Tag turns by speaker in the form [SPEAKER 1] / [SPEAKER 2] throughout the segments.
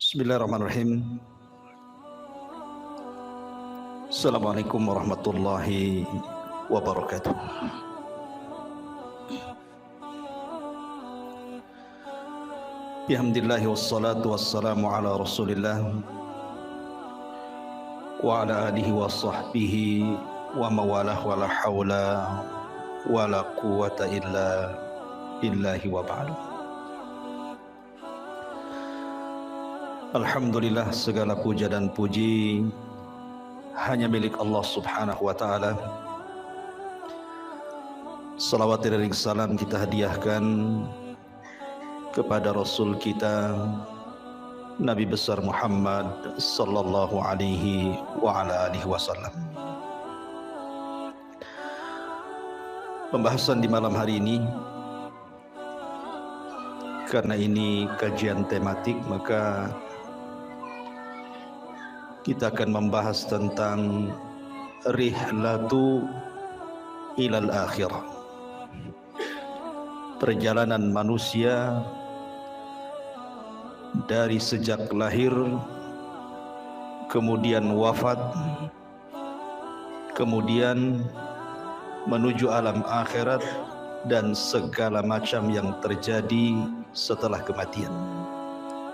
[SPEAKER 1] Bismillahirrahmanirrahim. Assalamualaikum warahmatullahi wabarakatuh. Bihamdillahi wassalatu wassalamu ala rasulillah wa ala alihi wa sahbihi wa mawalah wa la hawla wa la quwata illa billahi wa ba'du. Alhamdulillah, segala puja dan puji hanya milik Allah subhanahu wa ta'ala. Salawat dan salam kita hadiahkan kepada Rasul kita Nabi besar Muhammad sallallahu alaihi wa ala alihi wasallam. Pembahasan di malam hari ini, karena ini kajian tematik, maka kita akan membahas tentang rihlatu ilal akhirah, perjalanan manusia dari sejak lahir, kemudian wafat, kemudian menuju alam akhirat dan segala macam yang terjadi setelah kematian,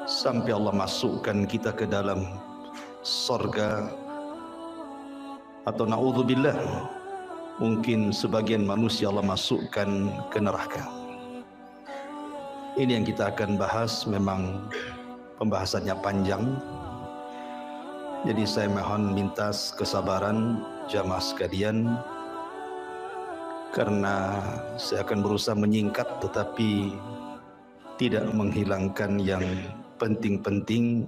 [SPEAKER 1] sampai Allah masukkan kita ke dalam surga, atau na'udzubillah, mungkin sebagian manusia Allah masukkan ke neraka. Ini yang kita akan bahas. Memang pembahasannya panjang, jadi saya mohon minta kesabaran jamaah sekalian, karena saya akan berusaha menyingkat tetapi tidak menghilangkan yang penting-penting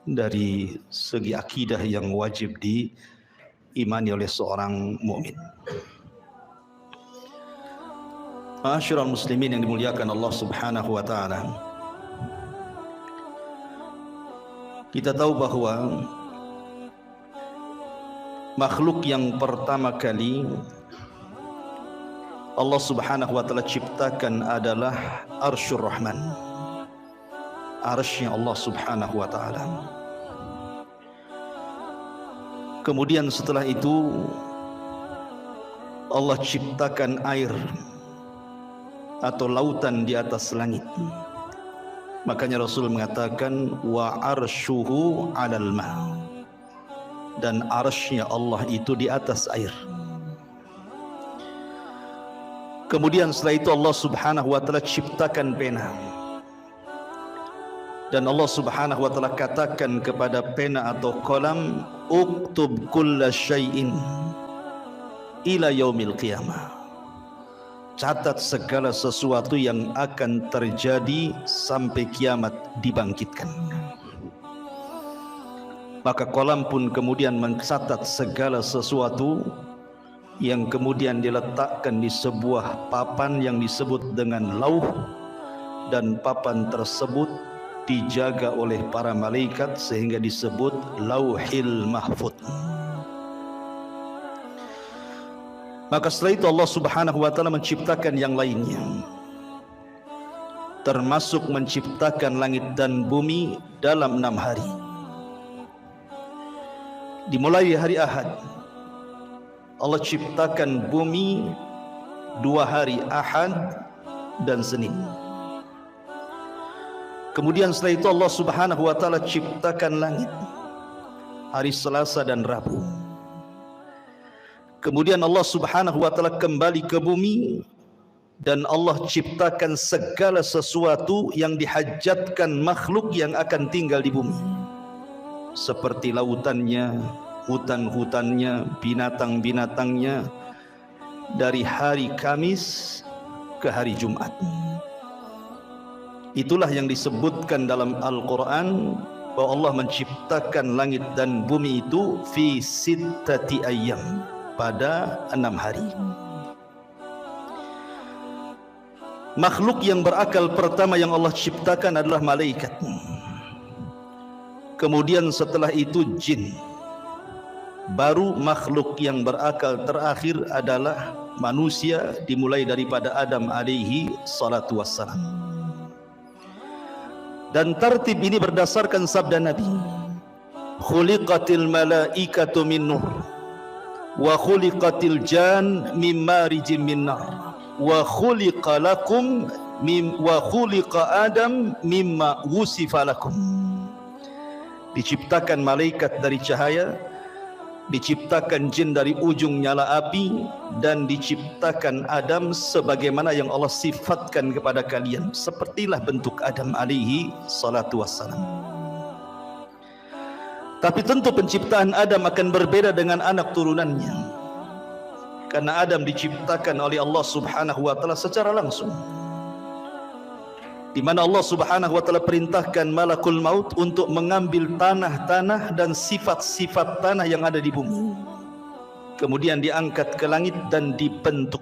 [SPEAKER 1] dari segi akidah yang wajib diimani oleh seorang mukmin. Ma'asyiral muslimin yang dimuliakan Allah subhanahu wa ta'ala, kita tahu bahwa makhluk yang pertama kali Allah subhanahu wa ta'ala ciptakan adalah Arsyur Rahman, arsy-Nya Allah subhanahu wa ta'ala. Kemudian setelah itu Allah ciptakan air atau lautan di atas langit. Makanya Rasul mengatakan wa arsyuhu 'alal ma', dan arsy-Nya Allah itu di atas air. Kemudian setelah itu Allah subhanahu wa ta'ala ciptakan pena, dan Allah subhanahu wa ta'ala katakan kepada pena atau kolam, uktub kulla syai'in ila yaumil qiyamah, catat segala sesuatu yang akan terjadi sampai kiamat dibangkitkan. Maka kolam pun kemudian mencatat segala sesuatu yang kemudian diletakkan di sebuah papan yang disebut dengan lauh, dan papan tersebut dijaga oleh para malaikat sehingga disebut Lauhil Mahfuz. Maka setelah itu Allah subhanahu wa ta'ala menciptakan yang lainnya, termasuk menciptakan langit dan bumi dalam 6 hari. Dimulai hari Ahad, Allah ciptakan bumi 2 hari, Ahad dan Senin. Kemudian setelah itu Allah subhanahu wa ta'ala ciptakan langit hari Selasa dan Rabu. Kemudian Allah subhanahu wa ta'ala kembali ke bumi, dan Allah ciptakan segala sesuatu yang dihajatkan makhluk yang akan tinggal di bumi, seperti lautannya, hutan-hutannya, binatang-binatangnya, dari hari Kamis ke hari Jumat. Itulah yang disebutkan dalam Al-Quran bahwa Allah menciptakan langit dan bumi itu fi sittati ayyam, pada 6 hari. Makhluk yang berakal pertama yang Allah ciptakan adalah malaikat. Kemudian setelah itu jin. Baru makhluk yang berakal terakhir adalah manusia, dimulai daripada Adam alaihi salatu wassalam. Dan tartib ini berdasarkan sabda Nabi, khuliqatil malaikatu min nur wa khuliqatil jan min marijim min nar wa khuliqa lakum wa khuliqa Adam mimma wusifa lakum. Diciptakan malaikat dari cahaya, diciptakan jin dari ujung nyala api, dan diciptakan Adam sebagaimana yang Allah sifatkan kepada kalian. Sepertilah bentuk Adam alaihi salatu wassalam. Tapi tentu penciptaan Adam akan berbeda dengan anak turunannya, karena Adam diciptakan oleh Allah subhanahu wa ta'ala secara langsung, di mana Allah subhanahu wa ta'ala perintahkan malakul maut untuk mengambil tanah-tanah dan sifat-sifat tanah yang ada di bumi, kemudian diangkat ke langit dan dibentuk.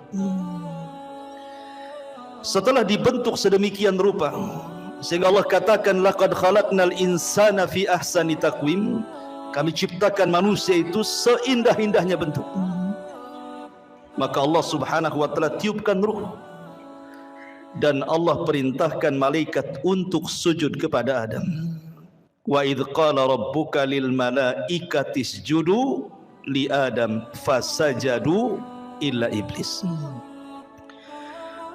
[SPEAKER 1] Setelah dibentuk sedemikian rupa, sehingga Allah katakan laqad khalaqnal insana fi ahsani taqwim, kami ciptakan manusia itu seindah-indahnya bentuk. Maka Allah subhanahu wa ta'ala tiupkan ruh, dan Allah perintahkan malaikat untuk sujud kepada Adam. Wa idh qala rabbuka lil malaikati isjudu li Adam fasajadu illa iblis.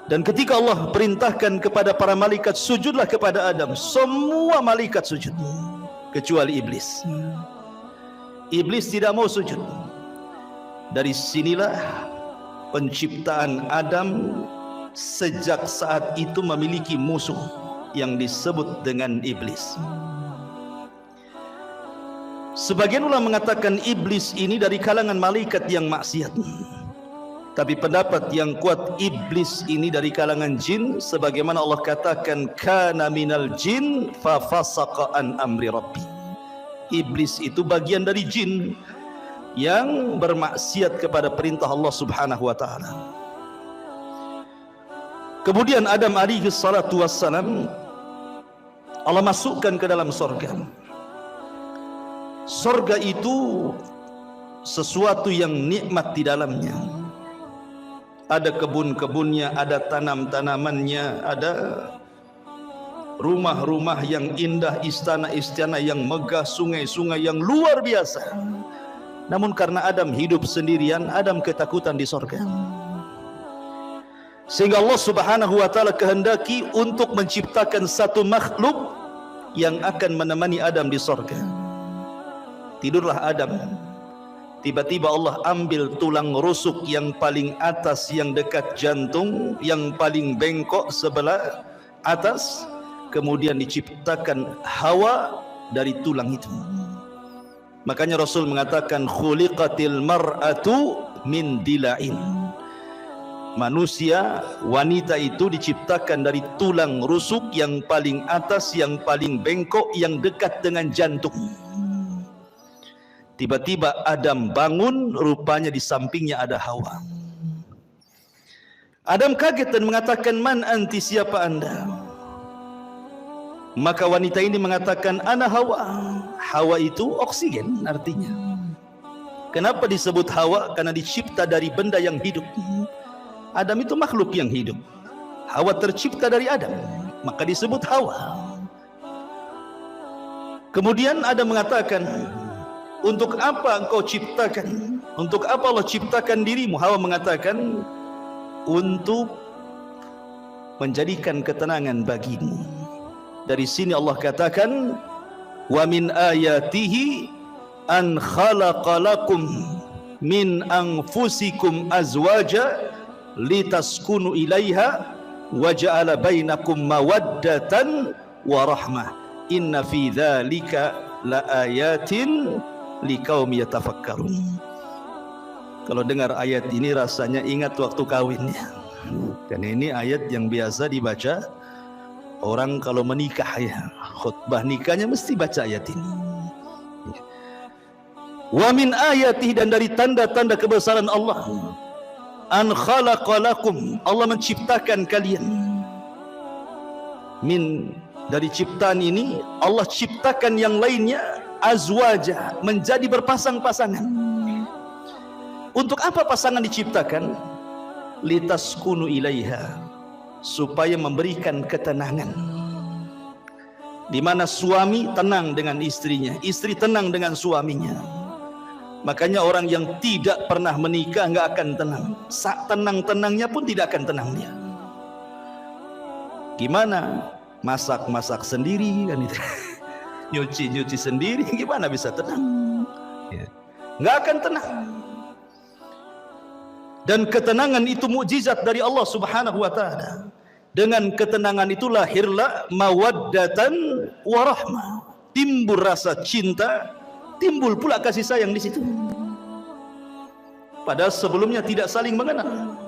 [SPEAKER 1] Dan ketika Allah perintahkan kepada para malaikat sujudlah kepada Adam, semua malaikat sujud kecuali iblis. Iblis tidak mau sujud. Dari sinilah penciptaan Adam sejak saat itu memiliki musuh yang disebut dengan iblis. Sebagian ulama mengatakan iblis ini dari kalangan malaikat yang maksiat, tapi pendapat yang kuat iblis ini dari kalangan jin, sebagaimana Allah katakan kana minal jin fa fasaqa an amri rabbi. Iblis itu bagian dari jin yang bermaksiat kepada perintah Allah subhanahu wa ta'ala. Kemudian Adam alaihi salatu wassalam Allah masukkan ke dalam sorga. Sorga itu sesuatu yang nikmat di dalamnya. Ada kebun-kebunnya, ada tanam-tanamannya, ada rumah-rumah yang indah, istana-istana yang megah, sungai-sungai yang luar biasa. Namun karena Adam hidup sendirian, Adam ketakutan di sorga. Sehingga Allah subhanahu wa ta'ala kehendaki untuk menciptakan satu makhluk yang akan menemani Adam di sorga. Tidurlah Adam. Tiba-tiba Allah ambil tulang rusuk yang paling atas, yang dekat jantung, yang paling bengkok sebelah atas, kemudian diciptakan Hawa dari tulang itu. Makanya Rasul mengatakan khuliqatil mar'atu min dila'in. Manusia, wanita itu diciptakan dari tulang rusuk yang paling atas, yang paling bengkok, yang dekat dengan jantung. Tiba-tiba Adam bangun, rupanya di sampingnya ada Hawa. Adam kaget dan mengatakan, man anti, siapa anda? Maka wanita ini mengatakan, ana Hawa. Hawa itu oksigen artinya. Kenapa disebut Hawa? Karena dicipta dari benda yang hidup. Adam itu makhluk yang hidup. Hawa tercipta dari Adam, maka disebut Hawa. Kemudian Adam mengatakan, untuk apa engkau ciptakan? Untuk apa Allah ciptakan dirimu? Hawa mengatakan, untuk menjadikan ketenangan bagimu. Dari sini Allah katakan, wa min ayatihi an khalaqa lakum min anfusikum azwaja litaskunu ilaiha wa ja'ala bainakum mawaddatan wa rahmah inna fi dzalika laayatin liqaumi yatafakkarun. Kalau dengar ayat ini rasanya ingat waktu kawinnya. Dan ini ayat yang biasa dibaca orang kalau menikah ya. Khutbah nikahnya mesti baca ayat ini. Wa min ayatihi, dan dari tanda-tanda kebesaran Allah, an khalaqa lakum, Allah menciptakan kalian. Min, dari ciptaan ini Allah ciptakan yang lainnya, azwaja, menjadi berpasang-pasangan. Untuk apa pasangan diciptakan? Litaskunu ilaiha, supaya memberikan ketenangan. di mana suami tenang dengan istrinya, istri tenang dengan suaminya. Makanya orang yang tidak pernah menikah nggak akan tenang. Tenang-tenangnya pun tidak akan tenang dia. Gimana? Masak-masak sendiri kan itu. Nyuci-nyuci sendiri, gimana bisa tenang? Nggak akan tenang. Dan ketenangan itu mukjizat dari Allah Subhanahu wa taala. Dengan ketenangan itu lahirlah mawaddatan warahmah. Timbul rasa cinta, timbul pula kasih sayang di situ. Padahal sebelumnya tidak saling mengenal.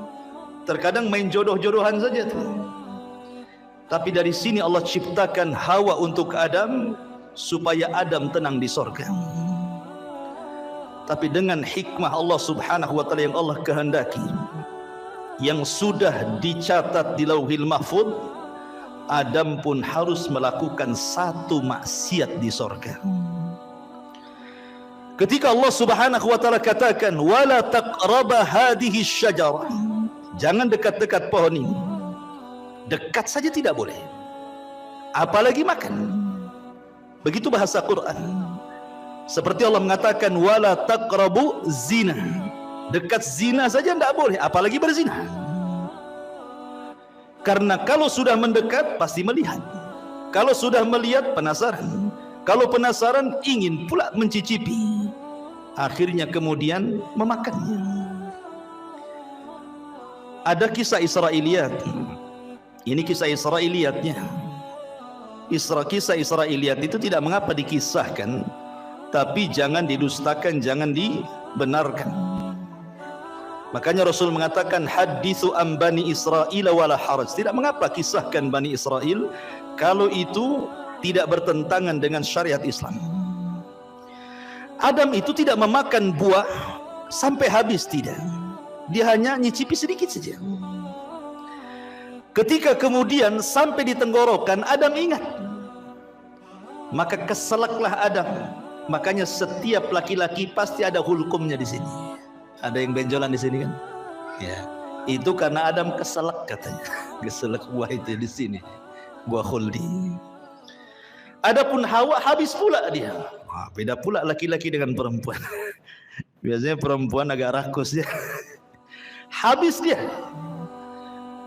[SPEAKER 1] Terkadang main jodoh-jodohan saja tuh. Tapi dari sini Allah ciptakan Hawa untuk Adam supaya Adam tenang di sorga. Tapi dengan hikmah Allah Subhanahu wa taala yang Allah kehendaki, yang sudah dicatat di Lauhil Mahfuz, Adam pun harus melakukan satu maksiat di sorga. Ketika Allah Subhanahu wa taala katakan wala taqraba hadhihi syajarah, jangan dekat-dekat pohon ini. Dekat saja tidak boleh, apalagi makan. Begitu bahasa Quran. Seperti Allah mengatakan wala taqrabu zina, dekat zina saja tidak boleh, apalagi berzina. Karena kalau sudah mendekat pasti melihat, kalau sudah melihat penasaran, kalau penasaran ingin pula mencicipi, akhirnya kemudian memakannya. Ada kisah Israiliyat. Ini kisah Israiliyatnya. Kisah Israiliyat itu tidak mengapa dikisahkan, tapi jangan didustakan, jangan dibenarkan. Makanya Rasul mengatakan hadithu an Bani Israil wala haraj. Tidak mengapa kisahkan Bani Israel kalau itu tidak bertentangan dengan syariat Islam. Adam itu tidak memakan buah sampai habis, tidak. Dia hanya nyicipi sedikit saja. Ketika kemudian sampai di tenggorokan, Adam ingat. Maka keselaklah Adam. Makanya setiap laki-laki pasti ada hulkumnya di sini. Ada yang benjolan di sini kan? Ya, itu karena Adam keselak katanya. Keselak buah itu di sini, buah khuldi. Adapun Hawa habis pula dia. Wah, beda pula laki-laki dengan perempuan. Biasanya perempuan agak rakus ya. Habis dia.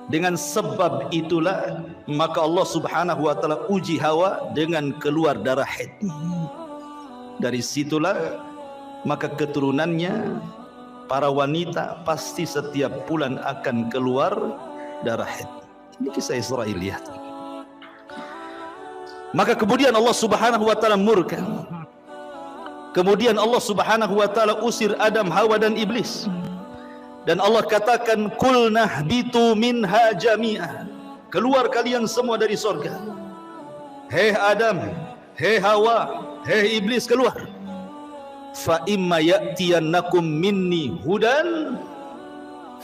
[SPEAKER 1] Dengan sebab itulah maka Allah Subhanahu wa taala uji Hawa dengan keluar darah haid. Dari situlah maka keturunannya para wanita pasti setiap bulan akan keluar darah haid. Ini kisah Israiliyat. Maka kemudian Allah Subhanahu wa taala murka. Kemudian Allah Subhanahu wa taala usir Adam, Hawa dan iblis. Dan Allah katakan qulna bitu minha jami'ah. Keluar kalian semua dari surga. Hei Adam, hei Hawa, hei iblis, keluar. Fa imma ya'tiyannakum minni hudan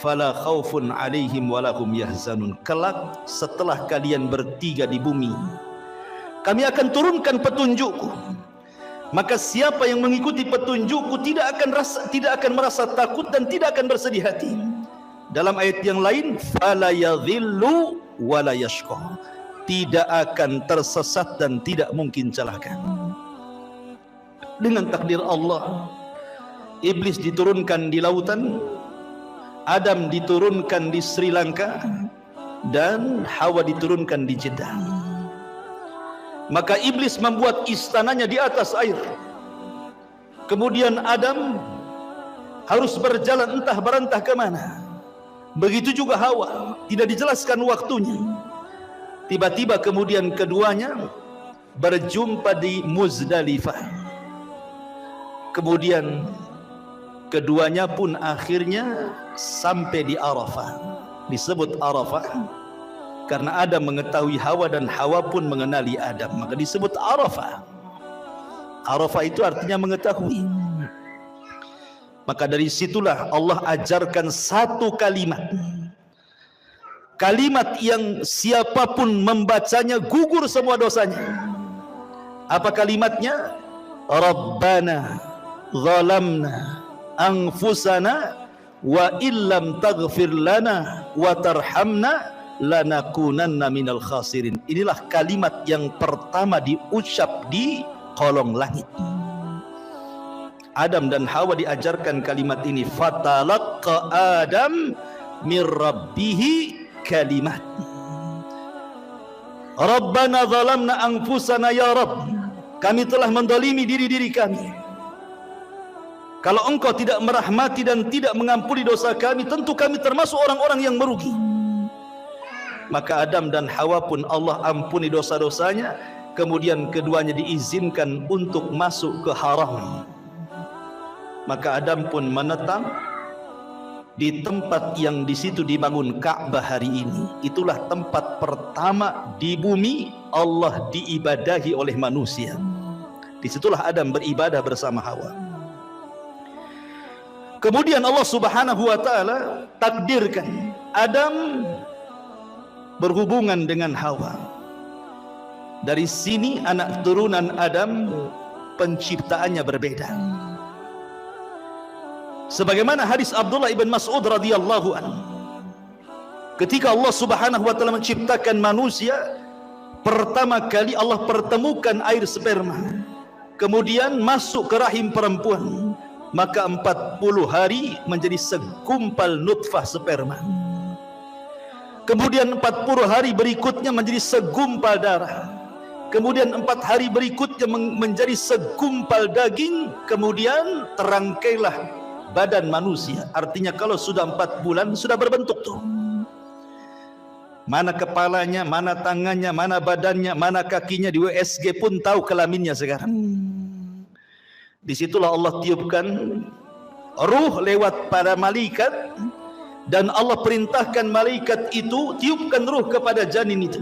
[SPEAKER 1] fala khaufun 'alaihim walahum yahzanun. Kelak setelah kalian bertiga di bumi, kami akan turunkan petunjukku. Maka siapa yang mengikuti petunjukku tidak akan merasa takut dan tidak akan bersedih hati. Dalam ayat yang lain, fala yadhillu wala yashqa. Tidak akan tersesat dan tidak mungkin celaka. Dengan takdir Allah, iblis diturunkan di lautan, Adam diturunkan di Sri Lanka, dan Hawa diturunkan di Jeddah. Maka iblis membuat istananya di atas air. Kemudian Adam harus berjalan entah berantah ke mana. Begitu juga Hawa, tidak dijelaskan waktunya. Tiba-tiba kemudian keduanya berjumpa di Muzdalifah. Kemudian keduanya pun akhirnya sampai di Arafah. Disebut Arafah karena Adam mengetahui Hawa dan Hawa pun mengenali Adam, maka disebut Arafah. Arafah itu artinya mengetahui. Maka dari situlah Allah ajarkan satu kalimat. Kalimat yang siapapun membacanya gugur semua dosanya. Apa kalimatnya? Rabbana zalamna anfusana wa illam taghfir lana wa tarhamna lanakunanna minal khasirin. Inilah kalimat yang pertama diucap di kolong langit. Adam dan Hawa diajarkan kalimat ini, fatalaqqa Adam mir rabbihi kalimat. Rabbana zalamna anfusana ya Rabb, kami telah mendolimi diri-diri kami. Kalau engkau tidak merahmati dan tidak mengampuni dosa kami, tentu kami termasuk orang-orang yang merugi. Maka Adam dan Hawa pun Allah ampuni dosa-dosanya. Kemudian keduanya diizinkan untuk masuk ke haram. Maka Adam pun menetap di tempat yang di situ dibangun Ka'bah hari ini. Itulah tempat pertama di bumi Allah diibadahi oleh manusia. Disitulah Adam beribadah bersama Hawa. Kemudian Allah Subhanahu wa taala takdirkan Adam berhubungan dengan Hawa. Dari sini anak turunan Adam penciptaannya berbeda. Sebagaimana hadis Abdullah ibn Mas'ud radhiyallahu anhu, ketika Allah Subhanahu wa taala menciptakan manusia, pertama kali Allah pertemukan air sperma, kemudian masuk ke rahim perempuan, maka 40 hari menjadi segumpal nutfah sperma. Kemudian 40 hari berikutnya menjadi segumpal darah. Kemudian 4 hari berikutnya menjadi segumpal daging. Kemudian terangkailah badan manusia. Artinya kalau sudah 4 bulan sudah berbentuk tuh. Mana kepalanya, mana tangannya, mana badannya, mana kakinya. Di USG pun tahu kelaminnya sekarang. Disitulah Allah tiupkan ruh lewat para malaikat, dan Allah perintahkan malaikat itu tiupkan ruh kepada janin itu.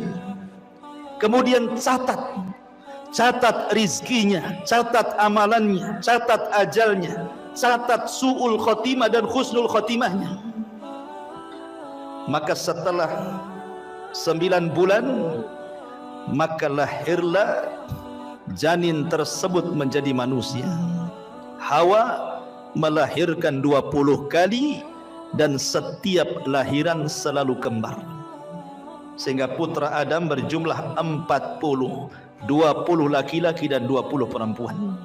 [SPEAKER 1] Kemudian catat rizkinya, catat amalannya, catat ajalnya, catat su'ul khotimah dan khusnul khotimahnya. Maka setelah 9 bulan, maka lahirlah janin tersebut menjadi manusia. Hawa melahirkan 20 kali, dan setiap lahiran selalu kembar, sehingga putra Adam berjumlah 40, 20 laki-laki dan 20 perempuan.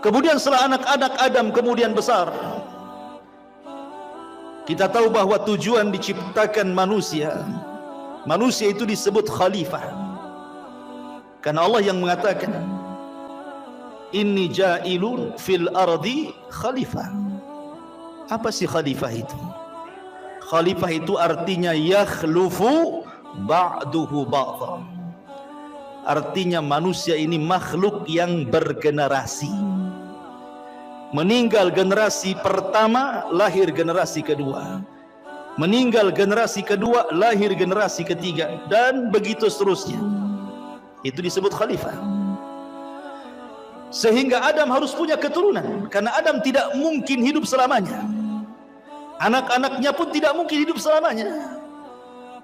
[SPEAKER 1] Kemudian setelah anak-anak Adam kemudian besar, kita tahu bahwa tujuan diciptakan manusia itu disebut khalifah, karena Allah yang mengatakan, inni ja'ilun fil ardi khalifah. Apa sih khalifah itu? Khalifah itu artinya yakhlufu ba'duhu ba'dha. Artinya manusia ini makhluk yang bergenerasi. Meninggal generasi pertama, lahir generasi kedua. Meninggal generasi kedua, lahir generasi ketiga, dan begitu seterusnya. Itu disebut khalifah. Sehingga Adam harus punya keturunan, karena Adam tidak mungkin hidup selamanya. Anak-anaknya pun tidak mungkin hidup selamanya.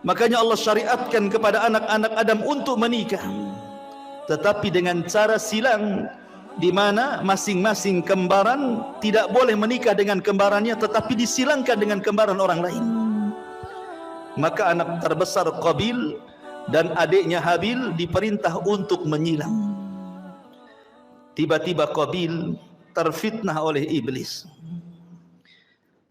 [SPEAKER 1] Makanya Allah syariatkan kepada anak-anak Adam untuk menikah, tetapi dengan cara silang, di mana masing-masing kembaran tidak boleh menikah dengan kembarannya, tetapi disilangkan dengan kembaran orang lain. Maka anak terbesar Qabil dan adiknya Habil diperintah untuk menyilang. Tiba-tiba Qabil terfitnah oleh iblis.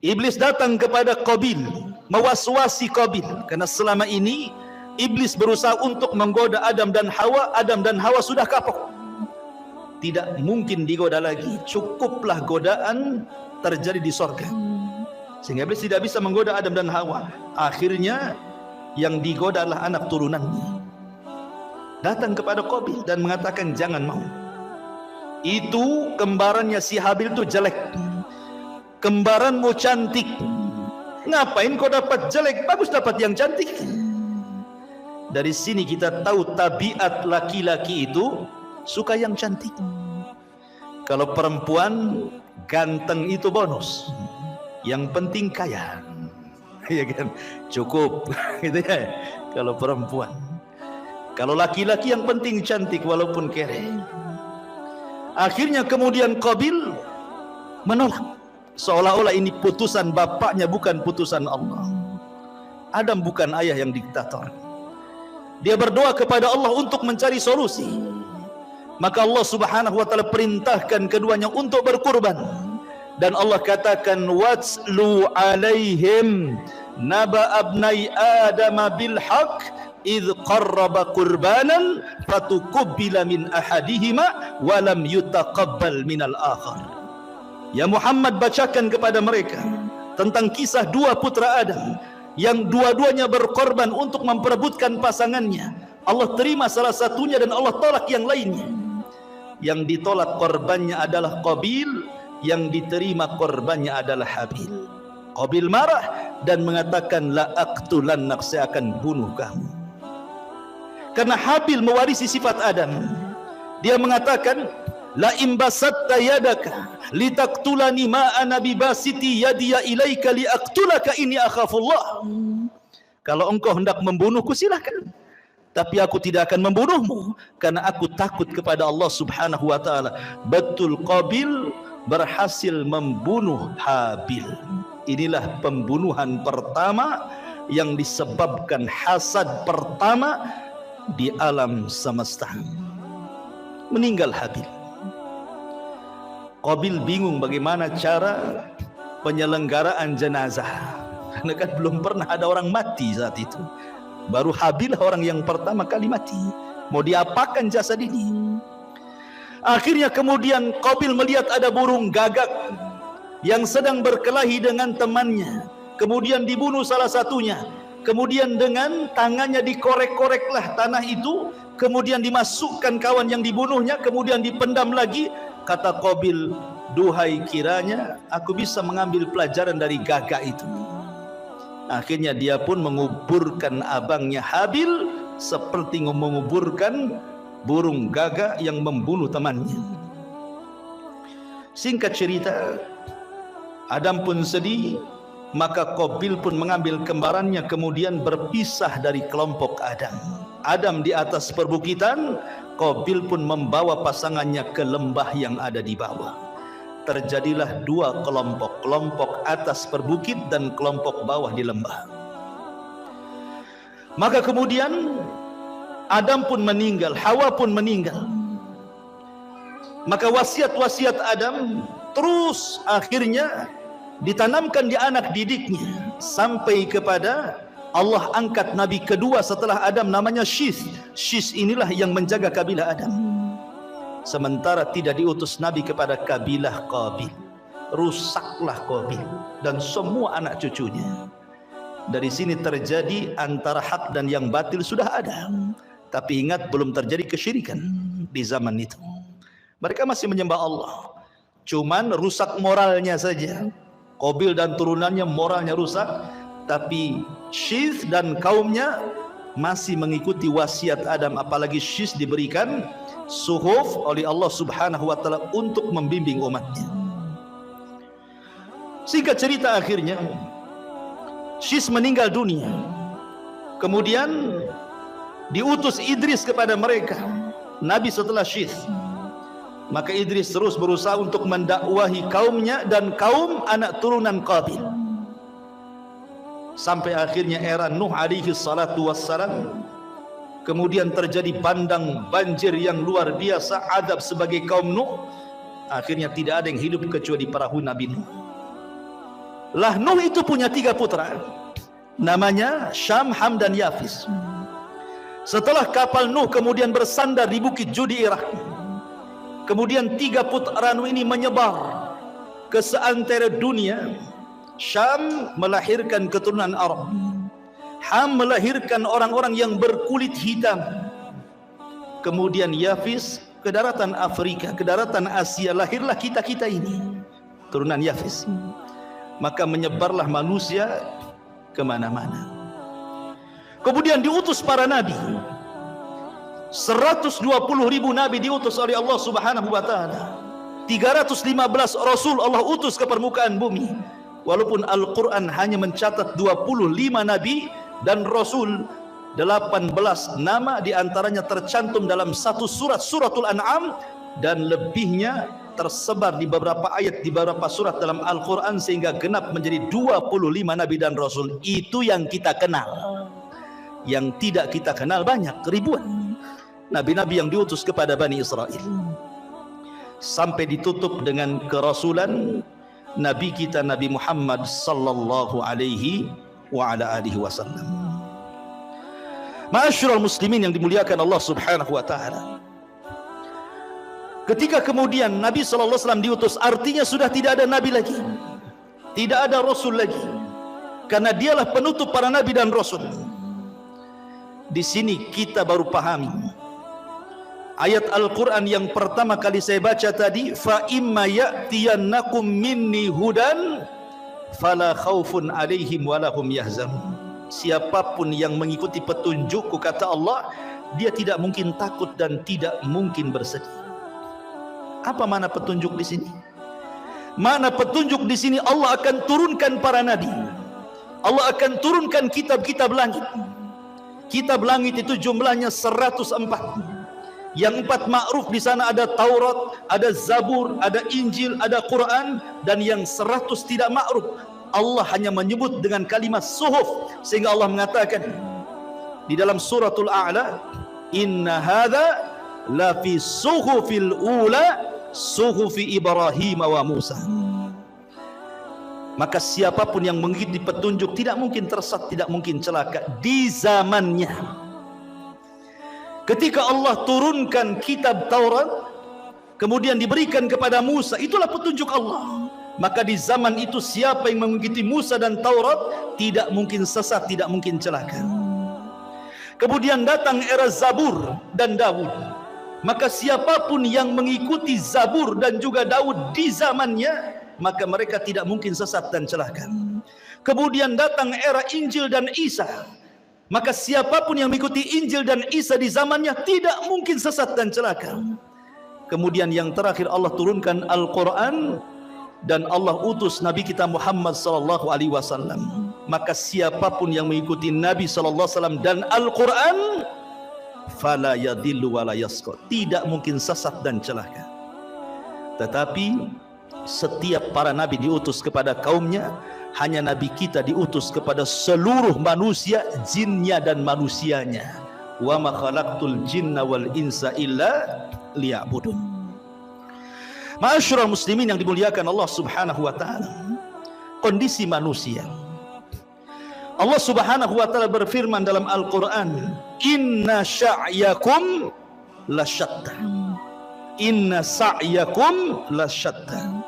[SPEAKER 1] Iblis datang kepada Qabil, mewaswasi Qabil, karena selama ini iblis berusaha untuk menggoda Adam dan Hawa. Adam dan Hawa sudah kapok, tidak mungkin digoda lagi. Cukuplah godaan terjadi di sorga, sehingga iblis tidak bisa menggoda Adam dan Hawa. Akhirnya yang digoda adalah anak turunannya. Datang kepada Qabil dan mengatakan, jangan mau. Itu kembarannya si Habil itu jelek, kembaranmu cantik. Ngapain kau dapat jelek? Bagus dapat yang cantik. Dari sini kita tahu tabiat laki-laki itu suka yang cantik. Kalau perempuan ganteng itu bonus, yang penting kaya, ya kan? Cukup gitu ya. Kalau perempuan, kalau laki-laki yang penting cantik walaupun kere. Akhirnya kemudian Qabil menolak, seolah-olah ini putusan bapaknya bukan putusan Allah. Adam bukan ayah yang diktator. Dia berdoa kepada Allah untuk mencari solusi. Maka Allah Subhanahu wa taala perintahkan keduanya untuk berkurban. Dan Allah katakan watslu alaihim naba abnai adam bil haqq idh qarraba qurbanan fatuqbila min ahadihima wa lam yutaqabbal minal akhar. Ya Muhammad, bacakan kepada mereka tentang kisah dua putra Adam yang dua-duanya berkorban untuk memperebutkan pasangannya. Allah terima salah satunya dan Allah tolak yang lainnya. Yang ditolak korbannya adalah Qabil, yang diterima korbannya adalah Habil. Qabil marah dan mengatakan la aqtulannak, saya akan bunuh kamu. Karena Habil mewarisi sifat Adam. Dia mengatakan la imbasatta yadaka litaqtulani ma ana bibasiti yadiya ilaika liaqtulaka inni akhafullah. Kalau engkau hendak membunuhku silahkan, tapi aku tidak akan membunuhmu karena aku takut kepada Allah Subhanahu wa taala. Betul, Qabil berhasil membunuh Habil. Inilah pembunuhan pertama yang disebabkan hasad pertama di alam semesta. Meninggal Habil. Qabil bingung bagaimana cara penyelenggaraan jenazah, karena kan belum pernah ada orang mati saat itu. Baru Habil orang yang pertama kali mati. Mau diapakan jasad ini? Akhirnya kemudian Qabil melihat ada burung gagak yang sedang berkelahi dengan temannya. Kemudian dibunuh salah satunya. Kemudian dengan tangannya dikorek-koreklah tanah itu. Kemudian dimasukkan kawan yang dibunuhnya. Kemudian dipendam lagi. Kata Qabil, duhai kiranya aku bisa mengambil pelajaran dari gagak itu. Akhirnya dia pun menguburkan abangnya Habil seperti menguburkan burung gagak yang membunuh temannya. Singkat cerita, Adam pun sedih, maka Qabil pun mengambil kembarannya kemudian berpisah dari kelompok Adam. Adam di atas perbukitan, Qabil pun membawa pasangannya ke lembah yang ada di bawah. Terjadilah dua kelompok, kelompok atas perbukit dan kelompok bawah di lembah. Maka kemudian Adam pun meninggal, Hawa pun meninggal. Maka wasiat-wasiat Adam terus akhirnya ditanamkan di anak didiknya sampai kepada Allah angkat Nabi kedua setelah Adam, namanya Syith. Syith inilah yang menjaga kabilah Adam. Sementara tidak diutus Nabi kepada kabilah Qabil. Rusaklah Qabil dan semua anak cucunya. Dari sini terjadi antara hak dan yang batil sudah ada. Tapi ingat, belum terjadi kesyirikan di zaman itu. Mereka masih menyembah Allah. Cuman rusak moralnya saja. Qabil dan turunannya moralnya rusak. Tapi Syith dan kaumnya masih mengikuti wasiat Adam. Apalagi Syith diberikan suhuf oleh Allah Subhanahu wa taala untuk membimbing umatnya. Singkat cerita, akhirnya Syith meninggal dunia. Kemudian diutus Idris kepada mereka, Nabi setelah Syith. Maka Idris terus berusaha untuk mendakwahi kaumnya dan kaum anak turunan Qabil. Sampai akhirnya era Nuh alaihi salatu wassalam. Kemudian terjadi bandang banjir yang luar biasa, adab sebagai kaum Nuh. Akhirnya tidak ada yang hidup kecuali perahu Nabi Nuh. Lah Nuh itu punya 3 putra, namanya Syam, Ham dan Yafis. Setelah kapal Nuh kemudian bersandar di bukit Judi Irak, kemudian 3 putra Nuh ini menyebar ke seantero dunia. Syam melahirkan keturunan Arab, Ham melahirkan orang-orang yang berkulit hitam. Kemudian Yafis ke daratan Afrika, ke daratan Asia, lahirlah kita-kita ini, turunan Yafis. Maka menyebarlah manusia kemana-mana. Kemudian diutus para nabi. 120.000 nabi diutus oleh Allah Subhanahu wa taala. 315 rasul Allah utus ke permukaan bumi. Walaupun Al-Quran hanya mencatat 25 nabi dan rasul, 18 nama diantaranya tercantum dalam satu surat, suratul An'am, dan lebihnya tersebar di beberapa ayat, di beberapa surat dalam Al-Quran, sehingga genap menjadi 25 Nabi dan Rasul. Itu yang kita kenal. Yang tidak kita kenal banyak, ribuan Nabi-Nabi yang diutus kepada Bani Israel, sampai ditutup dengan kerasulan Nabi kita Nabi Muhammad sallallahu alaihi wa ala alihi wasallam. Ma'asyiral muslimin yang dimuliakan Allah Subhanahu wa taala. Ketika kemudian Nabi sallallahu alaihi wasallam diutus, artinya sudah tidak ada nabi lagi, tidak ada rasul lagi, karena dialah penutup para nabi dan rasul. Di sini kita baru pahami ayat Al-Quran yang pertama kali saya baca tadi, fa imma ya'tiyannakum minni hudan fala khaufun alaihim walahum yahzanun. Siapapun yang mengikuti petunjukku, kata Allah, dia tidak mungkin takut dan tidak mungkin bersedih. Apa makna petunjuk di sini? Makna petunjuk di sini, Allah akan turunkan para nabi, Allah akan turunkan kitab-kitab langit. Kitab langit itu jumlahnya 104. Yang 4 ma'ruf di sana ada Taurat, ada Zabur, ada Injil, ada Quran, dan yang 100 tidak ma'ruf. Allah hanya menyebut dengan kalimat suhuf, sehingga Allah mengatakan di dalam suratul A'la, inna hadza la fi suhufil ula suhufi Ibrahim wa Musa. Maka siapapun yang mengikuti petunjuk tidak mungkin tersesat, tidak mungkin celaka di zamannya. Ketika Allah turunkan kitab Taurat, kemudian diberikan kepada Musa, itulah petunjuk Allah. Maka di zaman itu siapa yang mengikuti Musa dan Taurat tidak mungkin sesat, tidak mungkin celaka. Kemudian datang era Zabur dan Daud. Maka siapapun yang mengikuti Zabur dan juga Daud di zamannya, maka mereka tidak mungkin sesat dan celaka. Kemudian datang era Injil dan Isa. Maka siapapun yang mengikuti Injil dan Isa di zamannya tidak mungkin sesat dan celaka. Kemudian yang terakhir Allah turunkan Al-Quran, dan Allah utus Nabi kita Muhammad sallallahu alaihi wasallam. Maka siapapun yang mengikuti Nabi sallallahu alaihi wasallam dan Al-Quran, fala yadillu wala yasqa, tidak mungkin sesat dan celaka. Tetapi setiap para nabi diutus kepada kaumnya, hanya nabi kita diutus kepada seluruh manusia, jinnya dan manusianya. Wa ma khalaqtul jinna wal insa illa liya'budun. Ma'asyiral muslimin yang dimuliakan Allah Subhanahu wa taala. Kondisi manusia, Allah Subhanahu wa taala berfirman dalam Al-Qur'an, inna sa'yakum lasyatta. Inna sa'yakum lasyatta.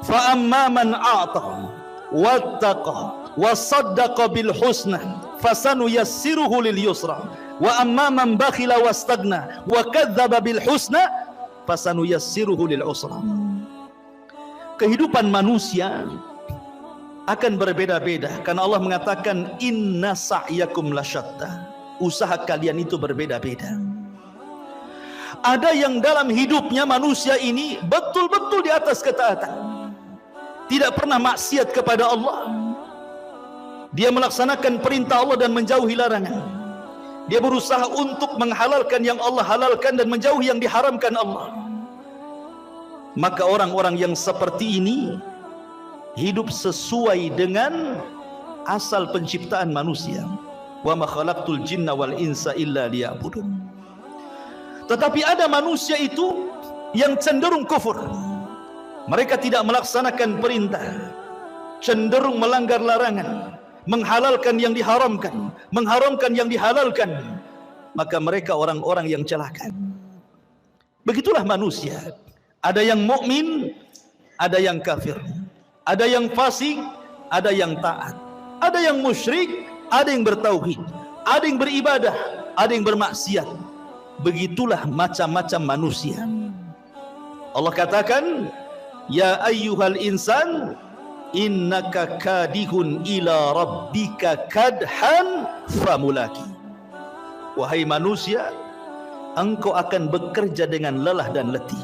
[SPEAKER 1] Fa amma man a'ta wattaqa wa saddaqa bil husna fasanuyassiruhu lil yusra wa amma man bakhila wastagna wa kadzdzaba bil husna fasanuyassiruhu lil usra. Kehidupan manusia akan berbeda-beda karena Allah mengatakan inna sa'yakum lasyatta. Usaha kalian itu berbeda-beda. Ada yang dalam hidupnya manusia ini betul-betul di atas ketaatan, tidak pernah maksiat kepada Allah. Dia melaksanakan perintah Allah dan menjauhi larangan. Dia berusaha untuk menghalalkan yang Allah halalkan dan menjauhi yang diharamkan Allah. Maka orang-orang yang seperti ini hidup sesuai dengan asal penciptaan manusia. Wa ma khalaqtul jinna wal insa illa liya'budun. Tetapi ada manusia itu yang cenderung kufur. Mereka tidak melaksanakan perintah, cenderung melanggar larangan, menghalalkan yang diharamkan, mengharamkan yang dihalalkan. Maka mereka orang-orang yang celaka. Begitulah manusia. Ada yang mukmin, ada yang kafir, ada yang fasik, ada yang taat, ada yang musyrik, ada yang bertauhid, ada yang beribadah, ada yang bermaksiat. Begitulah macam-macam manusia. Allah katakan, ya ayyuhal insan innaka kadihun ila rabbika kadhan famulaki. Wahai manusia, engkau akan bekerja dengan lelah dan letih.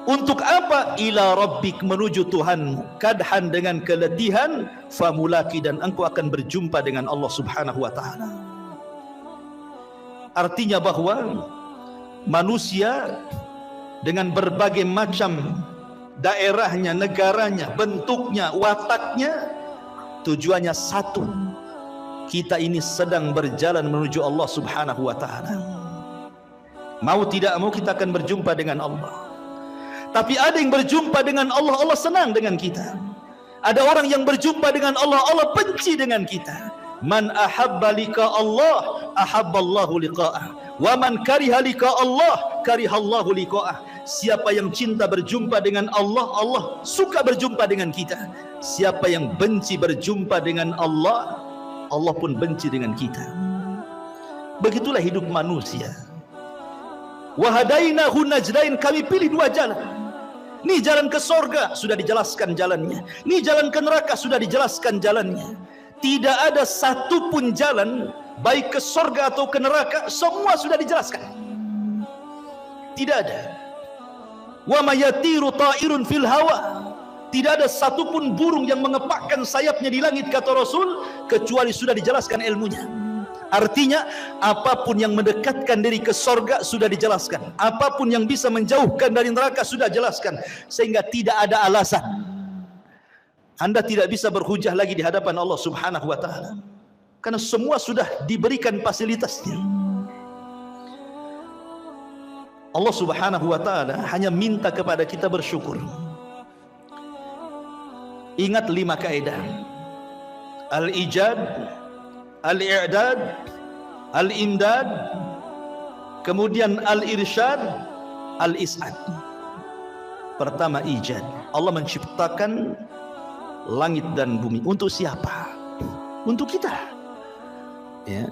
[SPEAKER 1] Untuk apa? Ila rabbik, menuju Tuhanmu, kadhan, dengan keletihan, famulaki, dan engkau akan berjumpa dengan Allah Subhanahu wa taala. Artinya bahwa manusia dengan berbagai macam daerahnya, negaranya, bentuknya, wataknya, tujuannya satu. Kita ini sedang berjalan menuju Allah Subhanahu wa ta'ala. Mau tidak mau kita akan berjumpa dengan Allah. Tapi ada yang berjumpa dengan Allah, Allah senang dengan kita. Ada orang yang berjumpa dengan Allah, Allah benci dengan kita. Man ahabba liqa Allah, ahabballahu liqa'ah. Wa man kariha liqa Allah, karihallahu liqa'ah. Siapa yang cinta berjumpa dengan Allah, Allah suka berjumpa dengan kita. Siapa yang benci berjumpa dengan Allah, Allah pun benci dengan kita. Begitulah hidup manusia. Wa hadainahu najdain, kami pilih dua jalan. Ini jalan ke sorga, sudah dijelaskan jalannya. Ini jalan ke neraka, sudah dijelaskan jalannya. Tidak ada satupun jalan, baik ke sorga atau ke neraka, semua sudah dijelaskan. Tidak ada. Wa mayatiru ta'irun fil hawa. Tidak ada satupun burung yang mengepakkan sayapnya di langit, kata Rasul, kecuali sudah dijelaskan ilmunya. Artinya, apapun yang mendekatkan diri ke sorga sudah dijelaskan. Apapun yang bisa menjauhkan dari neraka sudah jelaskan. Sehingga tidak ada alasan Anda tidak bisa berhujah lagi di hadapan Allah Subhanahu wa ta'ala. Karena semua sudah diberikan fasilitasnya. Allah Subhanahu wa ta'ala hanya minta kepada kita bersyukur. Ingat 5 kaidah. Al-ijad, al-i'dad, al-imdad, kemudian al-irsyad, al-is'ad. Pertama, ijad. Allah menciptakan langit dan bumi. Untuk siapa? Untuk kita. Ya.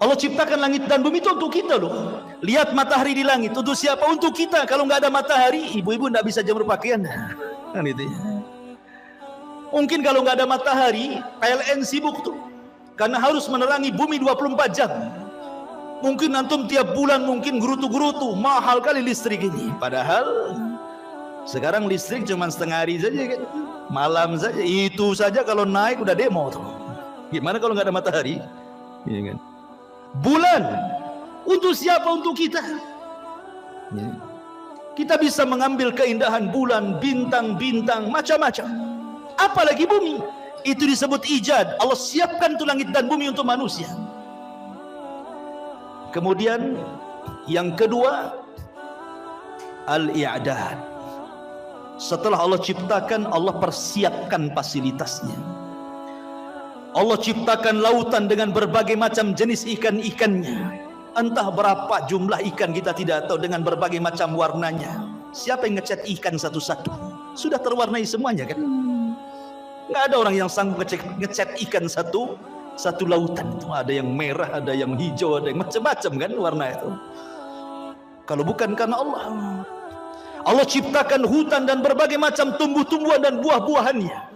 [SPEAKER 1] Allah ciptakan langit dan bumi itu untuk kita loh. Lihat matahari di langit, untuk siapa? Untuk kita. Kalau nggak ada matahari, ibu-ibu nggak bisa jemur pakaian. Kan itu ya. Mungkin kalau nggak ada matahari, PLN sibuk tuh. Karena harus menerangi bumi 24 jam. Mungkin antum tiap bulan mungkin gerutu-gerutu, mahal kali listrik ini. Padahal sekarang listrik cuma setengah hari saja kan. Malam saja, itu saja kalau naik udah demo tuh. Gimana kalau nggak ada matahari? Ya kan? Bulan untuk siapa? Untuk kita. Ya. Kita bisa mengambil keindahan bulan, bintang-bintang, macam-macam. Apalagi bumi. Itu disebut ijad. Allah siapkan tuh langit dan bumi untuk manusia. Kemudian yang kedua, al-i'dad. Setelah Allah ciptakan, Allah persiapkan fasilitasnya. Allah ciptakan lautan dengan berbagai macam jenis ikan-ikannya. Entah berapa jumlah ikan kita tidak tahu, dengan berbagai macam warnanya. Siapa yang ngecat ikan satu-satu? Sudah terwarnai semuanya kan? Nggak ada orang yang sanggup ngecat ikan satu lautan itu. Ada yang merah, ada yang hijau, ada yang macam-macam kan warna itu. Kalau bukan karena Allah. Allah ciptakan hutan dan berbagai macam tumbuh-tumbuhan dan buah-buahannya.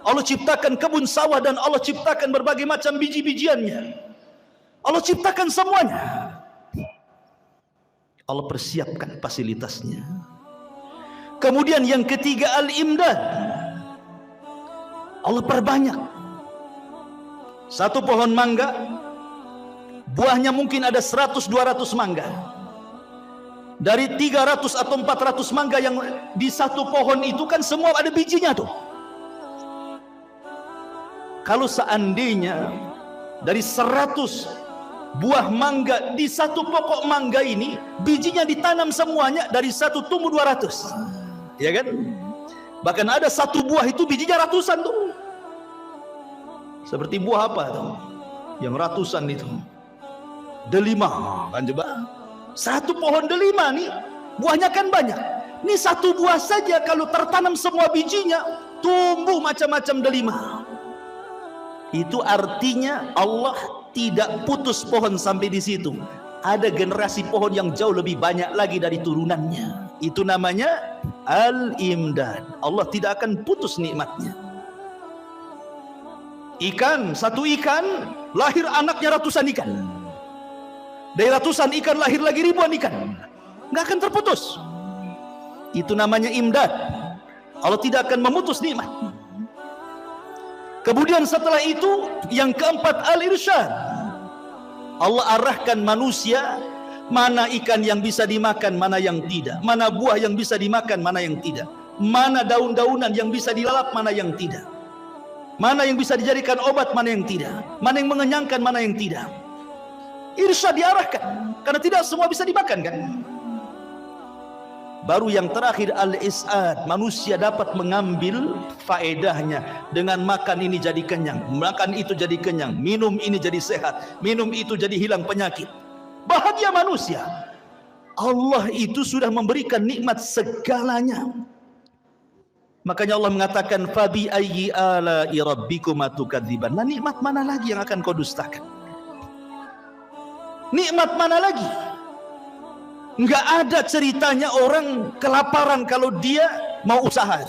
[SPEAKER 1] Allah ciptakan kebun sawah dan Allah ciptakan berbagai macam biji-bijiannya. Allah ciptakan semuanya. Allah persiapkan fasilitasnya. Kemudian yang ketiga, al-imdad. Allah perbanyak. Satu pohon mangga, buahnya mungkin ada 100-200 mangga. Dari 300 atau 400 mangga yang di satu pohon itu kan semua ada bijinya tuh. Kalau seandainya dari 100 buah mangga di satu pokok mangga ini, bijinya ditanam semuanya, dari satu tumbuh 200. Ya kan? Bahkan ada satu buah itu bijinya ratusan tuh. Seperti buah apa tuh? Yang ratusan itu. Delima kan coba. Satu pohon delima nih, buahnya kan banyak. Ini satu buah saja kalau tertanam semua bijinya, tumbuh macam-macam delima. Itu artinya Allah tidak putus pohon sampai di situ. Ada generasi pohon yang jauh lebih banyak lagi dari turunannya. Itu namanya al-imdad. Allah tidak akan putus nikmatnya. Ikan, satu ikan lahir anaknya ratusan ikan. Dari ratusan ikan lahir lagi ribuan ikan. Nggak akan terputus. Itu namanya imdad. Allah tidak akan memutus nikmat. Kemudian setelah itu yang keempat, al-irsyad. Allah arahkan manusia Mana ikan yang bisa dimakan, mana yang tidak. Mana buah yang bisa dimakan, mana yang tidak. Mana daun-daunan yang bisa dilalap, mana yang tidak. Mana yang bisa dijadikan obat, mana yang tidak. Mana yang mengenyangkan, mana yang tidak. Irsyad diarahkan, karena tidak semua bisa dimakan kan. Baru yang terakhir al-is'ad, manusia dapat mengambil faedahnya dengan makan ini jadi kenyang, makan itu jadi kenyang, minum ini jadi sehat, minum itu jadi hilang penyakit. Bahagia manusia. Allah itu sudah memberikan nikmat segalanya. Makanya Allah mengatakan fabi ayyi ala'i rabbikuma tukadziban. Nah, nikmat mana lagi yang akan kau dustakan? Nikmat mana lagi? Enggak ada ceritanya orang kelaparan kalau dia mau usaha.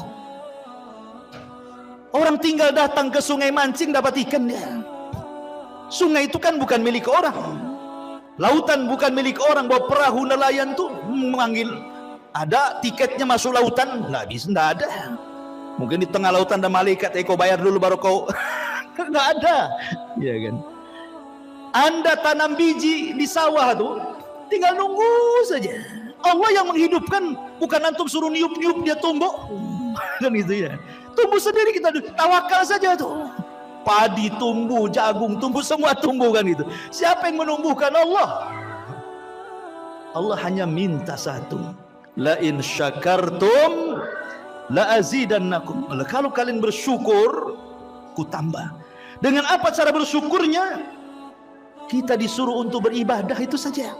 [SPEAKER 1] Orang tinggal datang ke sungai mancing dapat ikan dia. Sungai itu kan bukan milik orang. Lautan bukan milik orang. Bawa perahu nelayan tuh memanggil, ada tiketnya masuk lautan, nggak bisa, nggak ada. Mungkin di tengah lautan ada malaikat, kau bayar dulu baru kau. Nggak ada, ya kan? Anda tanam biji di sawah tuh, tinggal nunggu saja. Allah yang menghidupkan, bukan antum suruh niup-niup dia tumbuh. Kan itu ya. Tumbuh sendiri, kita tawakal saja tuh. Padi tumbuh, jagung tumbuh, semua tumbuh kan itu. Siapa yang menumbuhkan? Allah. Allah hanya minta satu. La in syakartum la azidannakum. Kalau kalian bersyukur, ku tambah. Dengan apa cara bersyukurnya? Kita disuruh untuk beribadah, itu saja.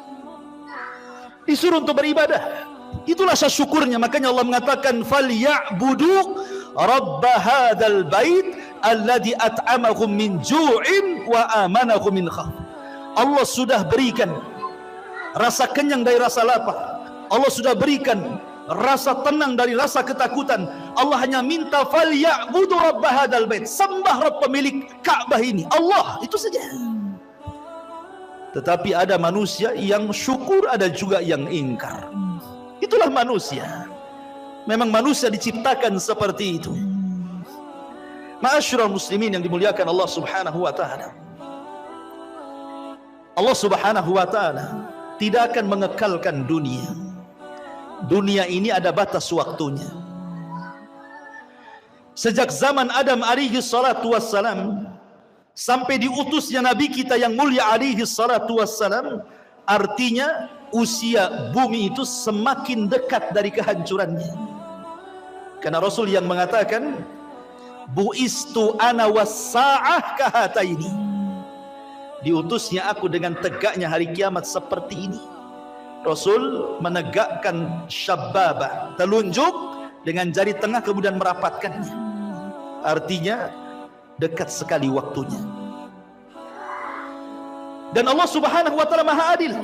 [SPEAKER 1] Disuruh untuk beribadah, itulah syukurnya. Makanya Allah mengatakan falyabudu rabb hadzal bait alladzi at'amahum min ju'in wa amanahum min khauf. Allah sudah berikan rasa kenyang dari rasa lapar. Allah sudah berikan rasa tenang dari rasa ketakutan. Allah hanya minta falyabudu rabb hadzal bait, sembah Rabb pemilik Ka'bah ini, Allah, itu saja. Tetapi ada manusia yang syukur, ada juga yang ingkar. Itulah manusia. Memang manusia diciptakan seperti itu. Ma'asyiral muslimin yang dimuliakan Allah Subhanahu wa taala. Allah Subhanahu wa taala tidak akan mengekalkan dunia. Dunia ini ada batas waktunya. Sejak zaman Adam alaihi salatu wassalam sampai diutusnya Nabi kita yang mulia alaihi salatu wassalam, artinya usia bumi itu semakin dekat dari kehancurannya. Karena Rasul yang mengatakan bu'istu ana was-sa'ah kahataini, diutusnya aku dengan tegaknya hari kiamat seperti ini. Rasul menegakkan syabbabah, telunjuk dengan jari tengah kemudian merapatkannya, artinya dekat sekali waktunya. Dan Allah Subhanahu wa taala Maha Adil.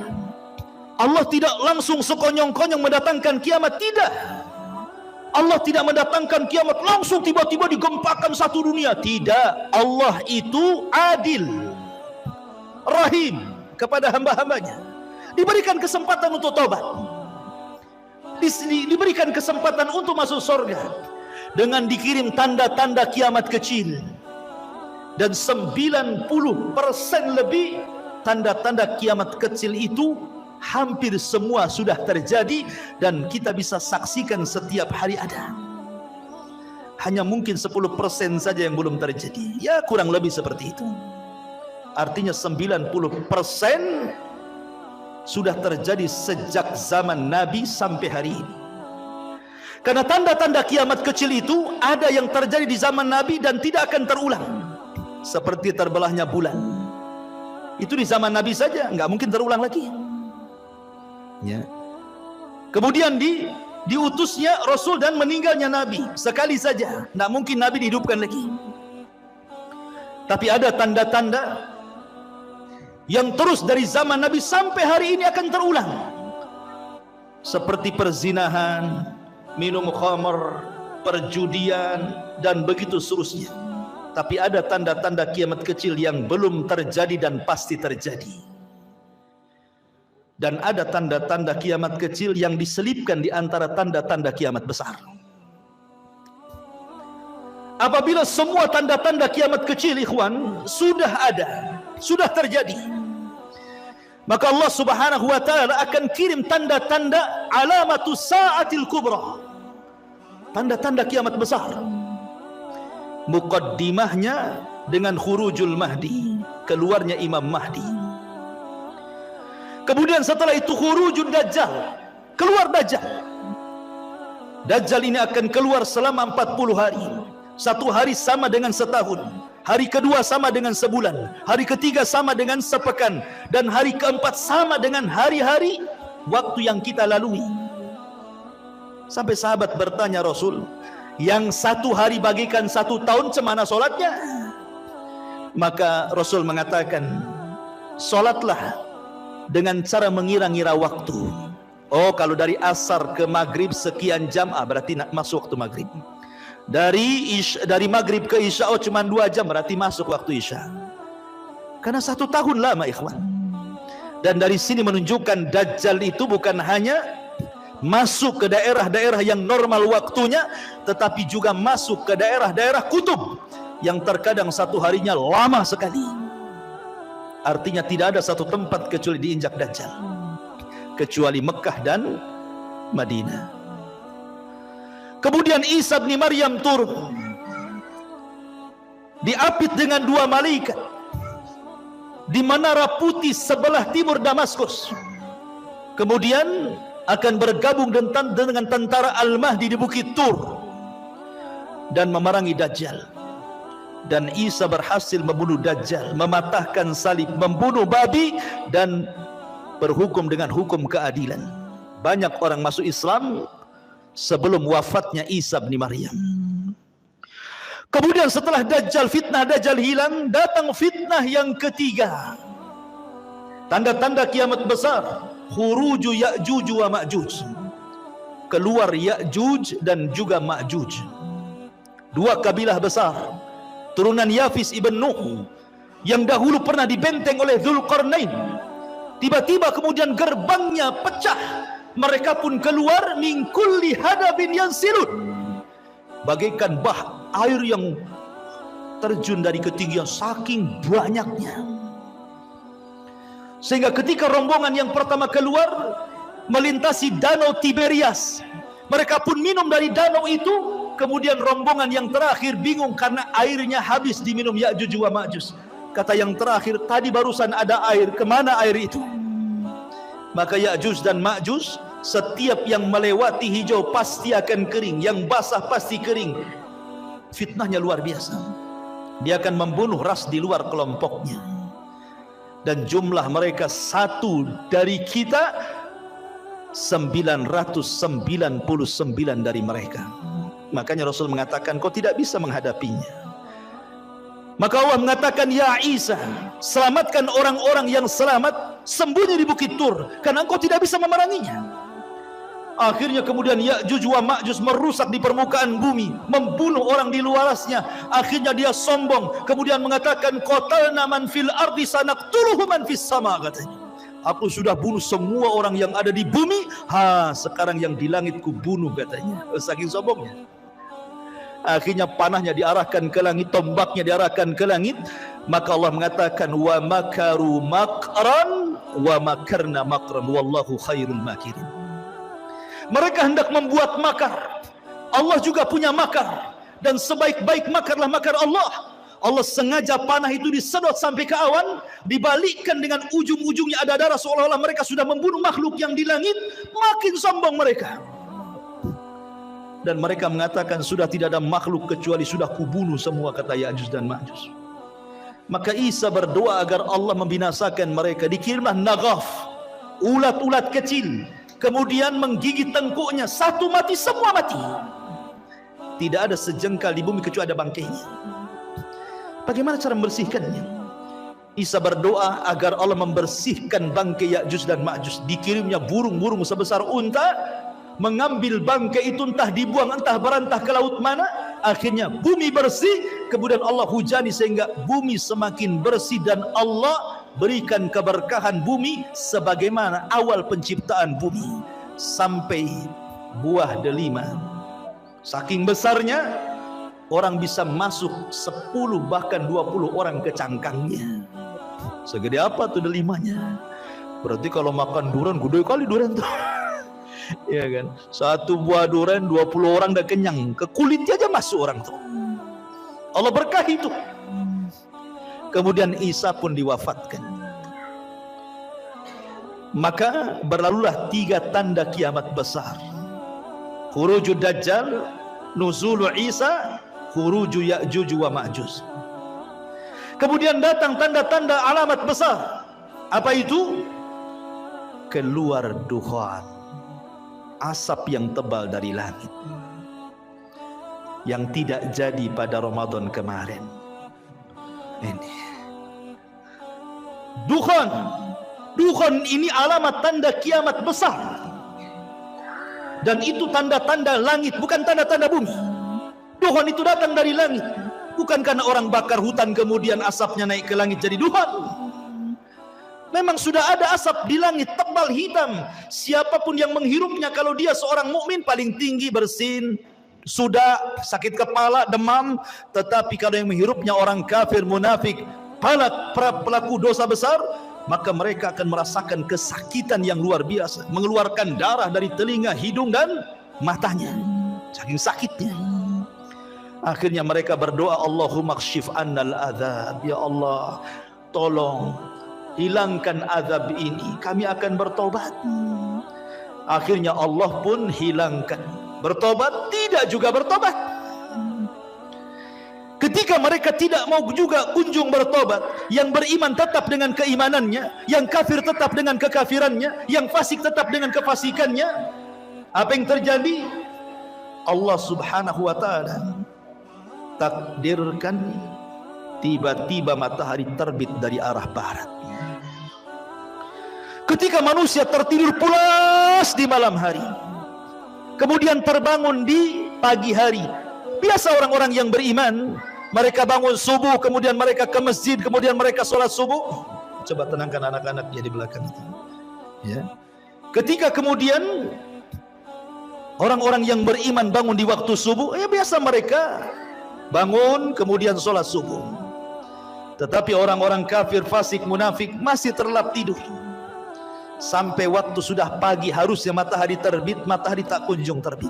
[SPEAKER 1] Allah tidak langsung sekonyong-konyong mendatangkan kiamat, tidak. Allah tidak mendatangkan kiamat langsung tiba-tiba digempakan satu dunia, tidak. Allah itu adil, rahim kepada hamba-hambanya. Diberikan kesempatan untuk tobat, diberikan kesempatan untuk masuk surga dengan dikirim tanda-tanda kiamat kecil. Dan 90% lebih tanda-tanda kiamat kecil itu hampir semua sudah terjadi dan kita bisa saksikan setiap hari ada. Hanya mungkin 10% saja yang belum terjadi. Ya kurang lebih seperti itu. Artinya 90% sudah terjadi sejak zaman Nabi sampai hari ini. Karena tanda-tanda kiamat kecil itu ada yang terjadi di zaman Nabi dan tidak akan terulang. Seperti terbelahnya bulan, itu di zaman Nabi saja, nggak mungkin terulang lagi. Ya. Kemudian diutusnya Rasul dan meninggalnya Nabi sekali saja, nggak mungkin Nabi dihidupkan lagi. Tapi ada tanda-tanda yang terus dari zaman Nabi sampai hari ini akan terulang, seperti perzinahan, minum khamr, perjudian, dan begitu seterusnya. Tapi ada tanda-tanda kiamat kecil yang belum terjadi dan pasti terjadi. Dan ada tanda-tanda kiamat kecil yang diselipkan di antara tanda-tanda kiamat besar. Apabila semua tanda-tanda kiamat kecil, ikhwan, sudah ada, sudah terjadi, maka Allah Subhanahu wa taala akan kirim tanda-tanda alamatus saatil kubra, tanda-tanda kiamat besar. Muqaddimahnya dengan khurujul Mahdi, keluarnya Imam Mahdi. Kemudian setelah itu khurujul Dajjal, keluar Dajjal. Dajjal ini akan keluar selama 40 hari. Satu hari sama dengan setahun, hari kedua sama dengan sebulan, hari ketiga sama dengan sepekan, dan hari keempat sama dengan hari-hari waktu yang kita lalui. Sampai sahabat bertanya Rasul, yang satu hari bagikan satu tahun, cemana solatnya? Maka Rasul mengatakan, solatlah dengan cara mengira-ngira waktu. Oh, kalau dari asar ke maghrib sekian jam, berarti masuk waktu maghrib. Dari maghrib ke isya, cuma 2 jam, berarti masuk waktu isya. Karena 1 tahun lama, ikhwan. Dan dari sini menunjukkan Dajjal itu bukan hanya masuk ke daerah-daerah yang normal waktunya, tetapi juga masuk ke daerah-daerah kutub yang terkadang satu harinya lama sekali. Artinya tidak ada satu tempat kecuali diinjak Dajjal, kecuali Mekah dan Madinah. Kemudian Isa bin Maryam turun, diapit dengan 2 malaikat di menara putih sebelah timur Damaskus. Kemudian akan bergabung dengan tentara Al-Mahdi di Bukit Tur dan memerangi Dajjal. Dan Isa berhasil membunuh Dajjal, mematahkan salib, membunuh babi, dan berhukum dengan hukum keadilan. Banyak orang masuk Islam sebelum wafatnya Isa bin Maryam. Kemudian setelah fitnah Dajjal hilang, datang fitnah yang ketiga. Tanda-tanda kiamat besar, khuruju Ya'juj wa Ma'juj, keluar Ya'juj dan juga Ma'juj. 2 kabilah besar, turunan Yafis ibn Nuh, yang dahulu pernah dibenteng oleh Dzulqarnain. Tiba-tiba kemudian gerbangnya pecah, mereka pun keluar min kulli hadabin yansilun, bagaikan air yang terjun dari ketinggian saking banyaknya. Sehingga ketika rombongan yang pertama keluar melintasi danau Tiberias, mereka pun minum dari danau itu. Kemudian rombongan yang terakhir bingung karena airnya habis diminum Ya'juj wa Ma'juj. Kata yang terakhir, tadi barusan ada air, kemana air itu? Maka Ya'juj dan Ma'juj, setiap yang melewati hijau pasti akan kering, yang basah pasti kering. Fitnahnya luar biasa. Dia akan membunuh ras di luar kelompoknya. Dan jumlah mereka satu dari kita, 999 dari mereka. Makanya Rasul mengatakan, kau tidak bisa menghadapinya. Maka Allah mengatakan, ya Isa, selamatkan orang-orang yang selamat, sembunyi di Bukit Tur, karena engkau tidak bisa memeranginya. Akhirnya kemudian Ya'juj wa Ma'juj merusak di permukaan bumi, membunuh orang di luarasnya. Akhirnya dia sombong, kemudian mengatakan, qatalna man fil ardi sanaqtuluhu man fis sama, katanya. Aku sudah bunuh semua orang yang ada di bumi, sekarang yang di langit ku bunuh, katanya. Saking sombongnya. Akhirnya panahnya diarahkan ke langit, tombaknya diarahkan ke langit. Maka Allah mengatakan, wa makaru makran wa makarna makran wallahu khairul makirin. Mereka hendak membuat makar, Allah juga punya makar, dan sebaik-baik makarlah makar Allah. Allah sengaja panah itu disedot sampai ke awan, dibalikkan dengan ujung-ujungnya ada darah, seolah-olah mereka sudah membunuh makhluk yang di langit. Makin sombong mereka. Dan mereka mengatakan, sudah tidak ada makhluk kecuali sudah kubunuh semua, kata Ya'juj dan Ma'juj. Maka Isa berdoa agar Allah membinasakan mereka. Dikirimlah naghaf, ulat-ulat kecil, kemudian menggigit tengkuknya, satu mati, semua mati. Tidak ada sejengkal di bumi kecuali ada bangkainya. Bagaimana cara membersihkannya? Isa berdoa agar Allah membersihkan bangkai Ya'juj dan Ma'juj. Dikirimnya burung-burung sebesar unta, mengambil bangkai itu, entah dibuang, entah berantah ke laut mana. Akhirnya bumi bersih, kemudian Allah hujani sehingga bumi semakin bersih, dan Allah berikan keberkahan bumi sebagaimana awal penciptaan bumi sampai buah delima. Saking besarnya, orang bisa masuk 10 bahkan 20 orang ke cangkangnya. Segede apa tuh delimanya? Berarti kalau makan durian, gede kali durian tuh. Ya kan? Satu buah durian 20 orang udah kenyang. Ke kulitnya aja masuk orang tuh. Allah berkahi itu. Kemudian Isa pun diwafatkan. Maka berlalulah 3 tanda kiamat besar. Khurujud Dajjal, nuzulu Isa, khuruju Ya'juj wa Ma'juj. Kemudian datang tanda-tanda alamat besar. Apa itu? Keluar dukhan, asap yang tebal dari langit, yang tidak jadi pada Ramadan kemarin. Ini dukhan ini alamat tanda kiamat besar. Dan itu tanda-tanda langit, bukan tanda-tanda bumi. Dukhan itu datang dari langit, bukan karena orang bakar hutan kemudian asapnya naik ke langit jadi dukhan. Memang sudah ada asap di langit tebal hitam. Siapapun yang menghirupnya, kalau dia seorang mukmin, paling tinggi bersin, sudah sakit kepala, demam. Tetapi kalau yang menghirupnya orang kafir, munafik, pelaku dosa besar, maka mereka akan merasakan kesakitan yang luar biasa, mengeluarkan darah dari telinga, hidung dan matanya, saking sakitnya. Akhirnya mereka berdoa, Allahumma kshif annal adzab, ya Allah tolong hilangkan azab ini, kami akan bertobat. Akhirnya Allah pun hilangkan. Bertobat? Tidak juga bertobat. Ketika mereka tidak mau juga kunjung bertobat, yang beriman tetap dengan keimanannya, yang kafir tetap dengan kekafirannya, yang fasik tetap dengan kefasikannya, apa yang terjadi? Allah subhanahu wa ta'ala takdirkan tiba-tiba matahari terbit dari arah barat. Ketika manusia tertidur pulas di malam hari, kemudian terbangun di pagi hari. Biasa orang-orang yang beriman, mereka bangun subuh, kemudian mereka ke masjid, kemudian mereka sholat subuh. Coba tenangkan anak-anaknya di belakang itu. Ya. Ketika kemudian orang-orang yang beriman bangun di waktu subuh, biasa mereka bangun kemudian sholat subuh. Tetapi orang-orang kafir, fasik, munafik masih terlelap tidur. Sampai waktu sudah pagi, harusnya matahari terbit, matahari tak kunjung terbit.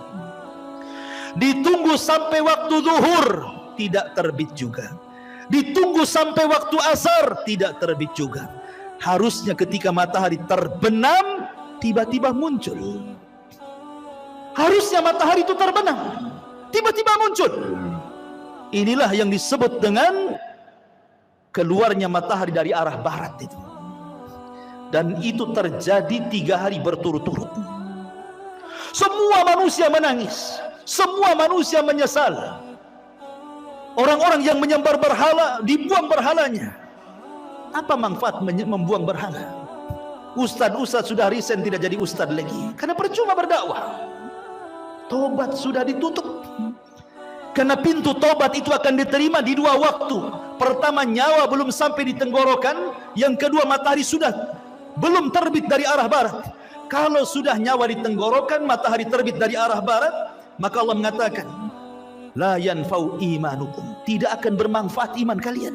[SPEAKER 1] Ditunggu sampai waktu zuhur, tidak terbit juga. Ditunggu sampai waktu asar, tidak terbit juga. Harusnya ketika matahari terbenam, tiba-tiba muncul. Harusnya matahari itu terbenam, tiba-tiba muncul. Inilah yang disebut dengan keluarnya matahari dari arah barat itu. Dan itu terjadi 3 hari berturut-turut. Semua manusia menangis, semua manusia menyesal. Orang-orang yang menyembah berhala, dibuang berhalanya. Apa manfaat membuang berhala? Ustadz sudah resign, tidak jadi ustadz lagi, karena percuma berdakwah. Tobat sudah ditutup, karena pintu tobat itu akan diterima di 2 waktu. Pertama, nyawa belum sampai di tenggorokan. Yang kedua, matahari sudah belum terbit dari arah barat. Kalau sudah nyawa di tenggorokan, matahari terbit dari arah barat, maka Allah mengatakan, la yanfa'u imanukum, tidak akan bermanfaat iman kalian.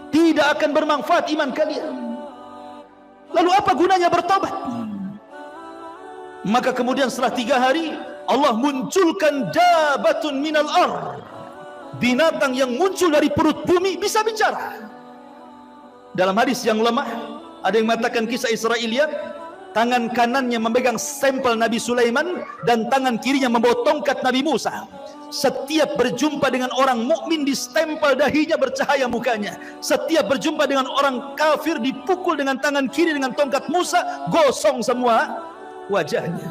[SPEAKER 1] Tidak akan bermanfaat iman kalian. Lalu apa gunanya bertobat? Maka kemudian setelah 3 hari, Allah munculkan dabatun minal ar, binatang yang muncul dari perut bumi bisa bicara. Dalam hadis yang lemah, ada yang mengatakan kisah Israiliyat, tangan kanannya memegang stempel Nabi Sulaiman dan tangan kirinya membawa tongkat Nabi Musa. Setiap berjumpa dengan orang mukmin distempel dahinya, bercahaya mukanya. Setiap berjumpa dengan orang kafir dipukul dengan tangan kiri dengan tongkat Musa, gosong semua wajahnya.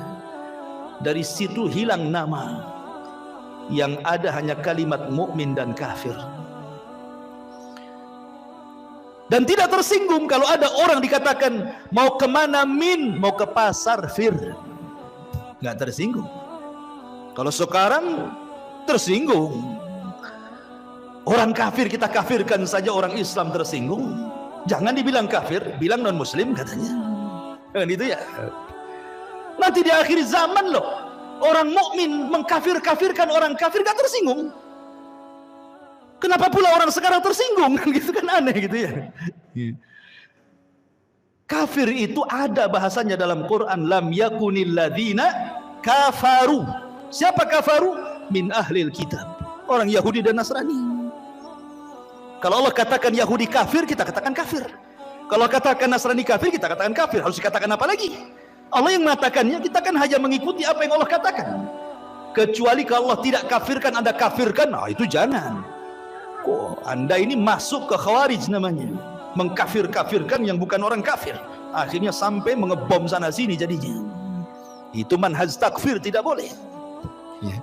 [SPEAKER 1] Dari situ hilang nama, yang ada hanya kalimat mukmin dan kafir. Dan tidak tersinggung kalau ada orang dikatakan mau kemana Min, mau ke pasar Fir, nggak tersinggung. Kalau sekarang tersinggung. Orang kafir kita kafirkan saja, orang Islam tersinggung. Jangan dibilang kafir, bilang non Muslim katanya. Kan itu ya. Nanti di akhir zaman loh, orang mukmin mengkafir-kafirkan orang kafir, nggak tersinggung. Kenapa pula orang sekarang tersinggung? Gitu kan aneh gitu ya. Kafir itu ada bahasanya dalam Quran, lam yakunil ladzina kafaru. Siapa kafaru? Min ahlil kitab, orang Yahudi dan Nasrani. Kalau Allah katakan Yahudi kafir, kita katakan kafir. Kalau katakan Nasrani kafir, kita katakan kafir. Harus dikatakan apa lagi? Allah yang mengatakannya, kita kan hanya mengikuti apa yang Allah katakan. Kecuali kalau Allah tidak kafirkan, Anda kafirkan, nah itu jangan. Kok Anda ini masuk ke khawarij namanya, mengkafir-kafirkan yang bukan orang kafir, akhirnya sampai mengebom sana sini jadinya. Itu manhaj takfir, tidak boleh ya.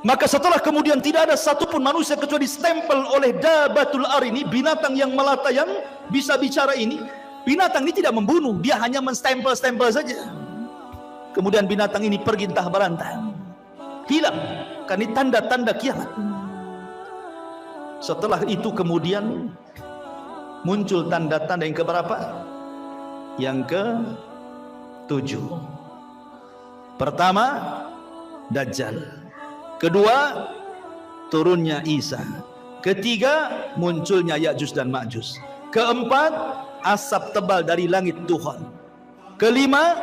[SPEAKER 1] Maka setelah kemudian tidak ada satupun manusia kecuali stempel oleh dabatul ar ini, binatang yang melata yang bisa bicara ini. Binatang ini tidak membunuh, dia hanya menstempel-stempel saja. Kemudian binatang ini pergi entah berantah, hilang, karena ini tanda-tanda kiamat. Setelah itu kemudian muncul tanda-tanda yang keberapa? Yang ke-7. Pertama, Dajjal. Kedua, turunnya Isa. Ketiga, munculnya Ya'juj dan Ma'juj. Keempat, asap tebal dari langit Tuhan. Kelima,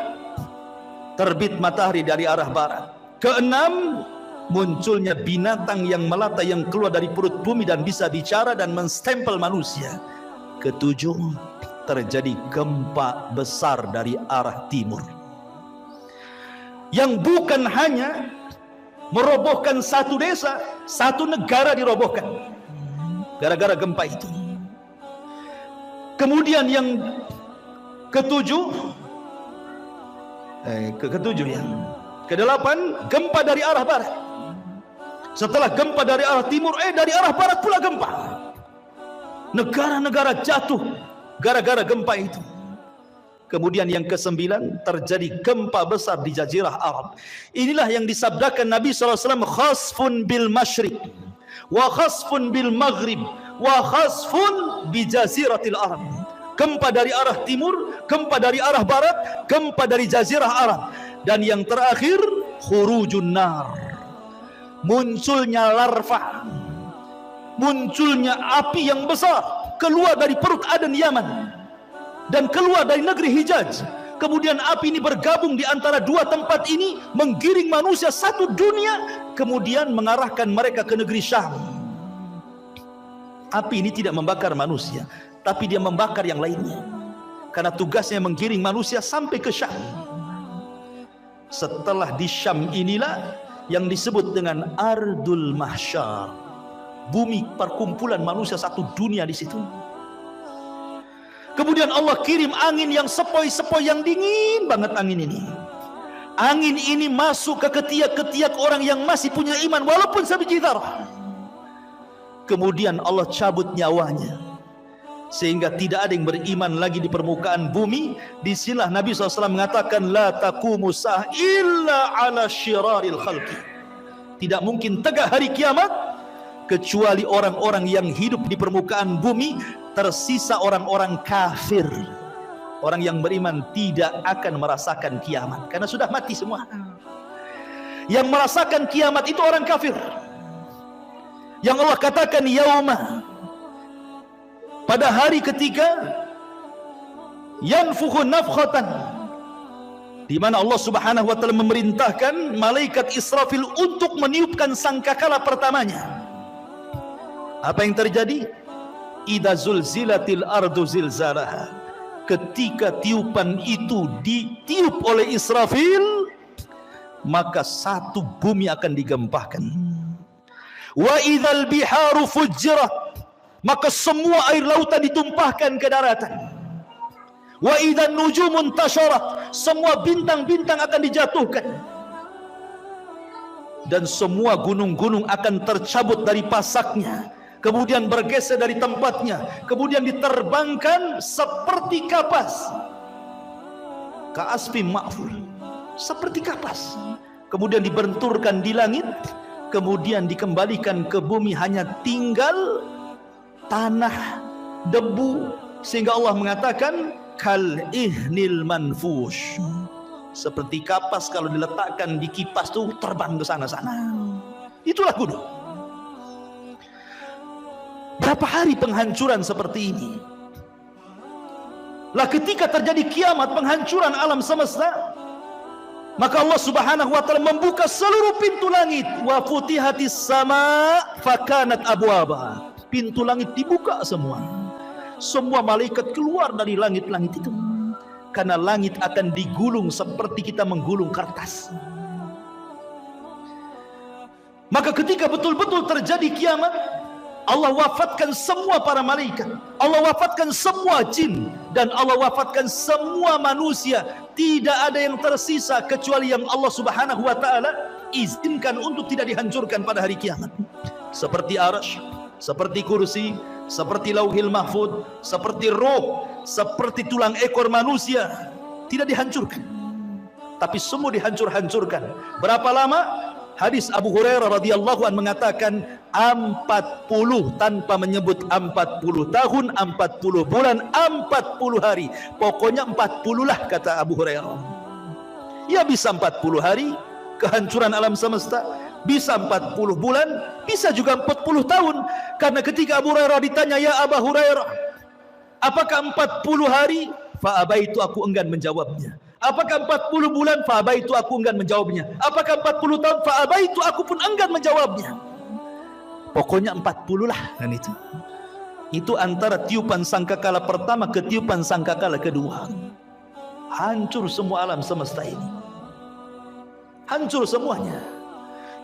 [SPEAKER 1] terbit matahari dari arah barat. Keenam, munculnya binatang yang melata yang keluar dari perut bumi dan bisa bicara dan menstempel manusia. Ketujuh, terjadi gempa besar dari arah timur, yang bukan hanya merobohkan satu desa, satu negara dirobohkan gara-gara gempa itu. Kemudian yang ketujuh kedelapan, gempa dari arah barat. Setelah gempa dari arah timur, dari arah barat pula gempa. Negara-negara jatuh gara-gara gempa itu. Kemudian yang ke-9, terjadi gempa besar di Jazirah Arab. Inilah yang disabdakan Nabi SAW, khasfun bil masyriq wa khasfun bil maghrib wa khasfun bi jaziratil Arab. Gempa dari arah timur, gempa dari arah barat, gempa dari Jazirah Arab. Dan yang terakhir, khurujun nar, munculnya larva, munculnya api yang besar keluar dari perut Aden Yaman dan keluar dari negeri Hijaz. Kemudian api ini bergabung di antara dua tempat ini, menggiring manusia satu dunia, kemudian mengarahkan mereka ke negeri Syam. Api ini tidak membakar manusia, tapi dia membakar yang lainnya, karena tugasnya menggiring manusia sampai ke Syam. Setelah di Syam inilah yang disebut dengan Ardul Mahsyar, bumi perkumpulan manusia satu dunia di situ. Kemudian Allah kirim angin yang sepoi-sepoi, yang dingin banget angin ini. Angin ini masuk ke ketiak-ketiak orang yang masih punya iman walaupun sebiji dzarah. Kemudian Allah cabut nyawanya sehingga tidak ada yang beriman lagi di permukaan bumi. Disinilah Nabi SAW mengatakan, la taqumu sa'ah illa ala syiraril khalqi. Tidak mungkin tegak hari kiamat kecuali orang-orang yang hidup di permukaan bumi, tersisa orang-orang kafir. Orang yang beriman tidak akan merasakan kiamat karena sudah mati semua. Yang merasakan kiamat itu orang kafir, yang Allah katakan yauma, pada hari ketiga, yanfukhu nafkhatan, di mana Allah Subhanahu wa taala memerintahkan malaikat Israfil untuk meniupkan sangkakala pertamanya. Apa yang terjadi? Idza zulzilatil ardu zilzalaha. Ketika tiupan itu ditiup oleh Israfil, maka satu bumi akan digempakan. Wa idzal biharu fujjirat, maka semua air lautan ditumpahkan ke daratan. Wa idzan nujumun tasharat, semua bintang-bintang akan dijatuhkan. Dan semua gunung-gunung akan tercabut dari pasaknya, kemudian bergeser dari tempatnya, kemudian diterbangkan seperti kapas. Ka'asfin ma'fur, seperti kapas. Kemudian dibenturkan di langit, kemudian dikembalikan ke bumi, hanya tinggal tanah, debu. Sehingga Allah mengatakan kal ihnil manfush, seperti kapas kalau diletakkan di kipas tuh terbang ke sana-sana. Itulah gunung. Berapa hari penghancuran seperti ini? Lah ketika terjadi kiamat, penghancuran alam semesta, maka Allah Subhanahu wa taala membuka seluruh pintu langit. Wa futihatis sama fakanat abwaba. Pintu langit dibuka semua. Semua malaikat keluar dari langit-langit itu. Karena langit akan digulung seperti kita menggulung kertas. Maka ketika betul-betul terjadi kiamat, Allah wafatkan semua para malaikat, Allah wafatkan semua jin, dan Allah wafatkan semua manusia. Tidak ada yang tersisa kecuali yang Allah Subhanahu wa taala izinkan untuk tidak dihancurkan pada hari kiamat. Seperti arsy, seperti kursi, seperti lauhil mahfud, seperti roh, seperti tulang ekor manusia, tidak dihancurkan, tapi semua dihancur-hancurkan. Berapa lama? Hadis Abu Hurairah radhiyallahu anhu mengatakan 40, tanpa menyebut 40 tahun, 40 bulan, 40 hari. Pokoknya 40 lah kata Abu Hurairah. Ya bisa 40 hari kehancuran alam semesta, bisa 40 bulan, bisa juga 40 tahun. Karena ketika Abu Hurairah ditanya, ya Abu Hurairah, apakah 40 hari? Fa'abaitu, aku enggan menjawabnya. Apakah 40 bulan? Fa'abaitu, aku enggan menjawabnya. Apakah 40 tahun? Fa'abaitu, aku pun enggan menjawabnya. Pokoknya 40 lah kan itu. Itu antara tiupan sangkakala pertama ke tiupan sangkakala kedua. Hancur semua alam semesta ini. Hancur semuanya.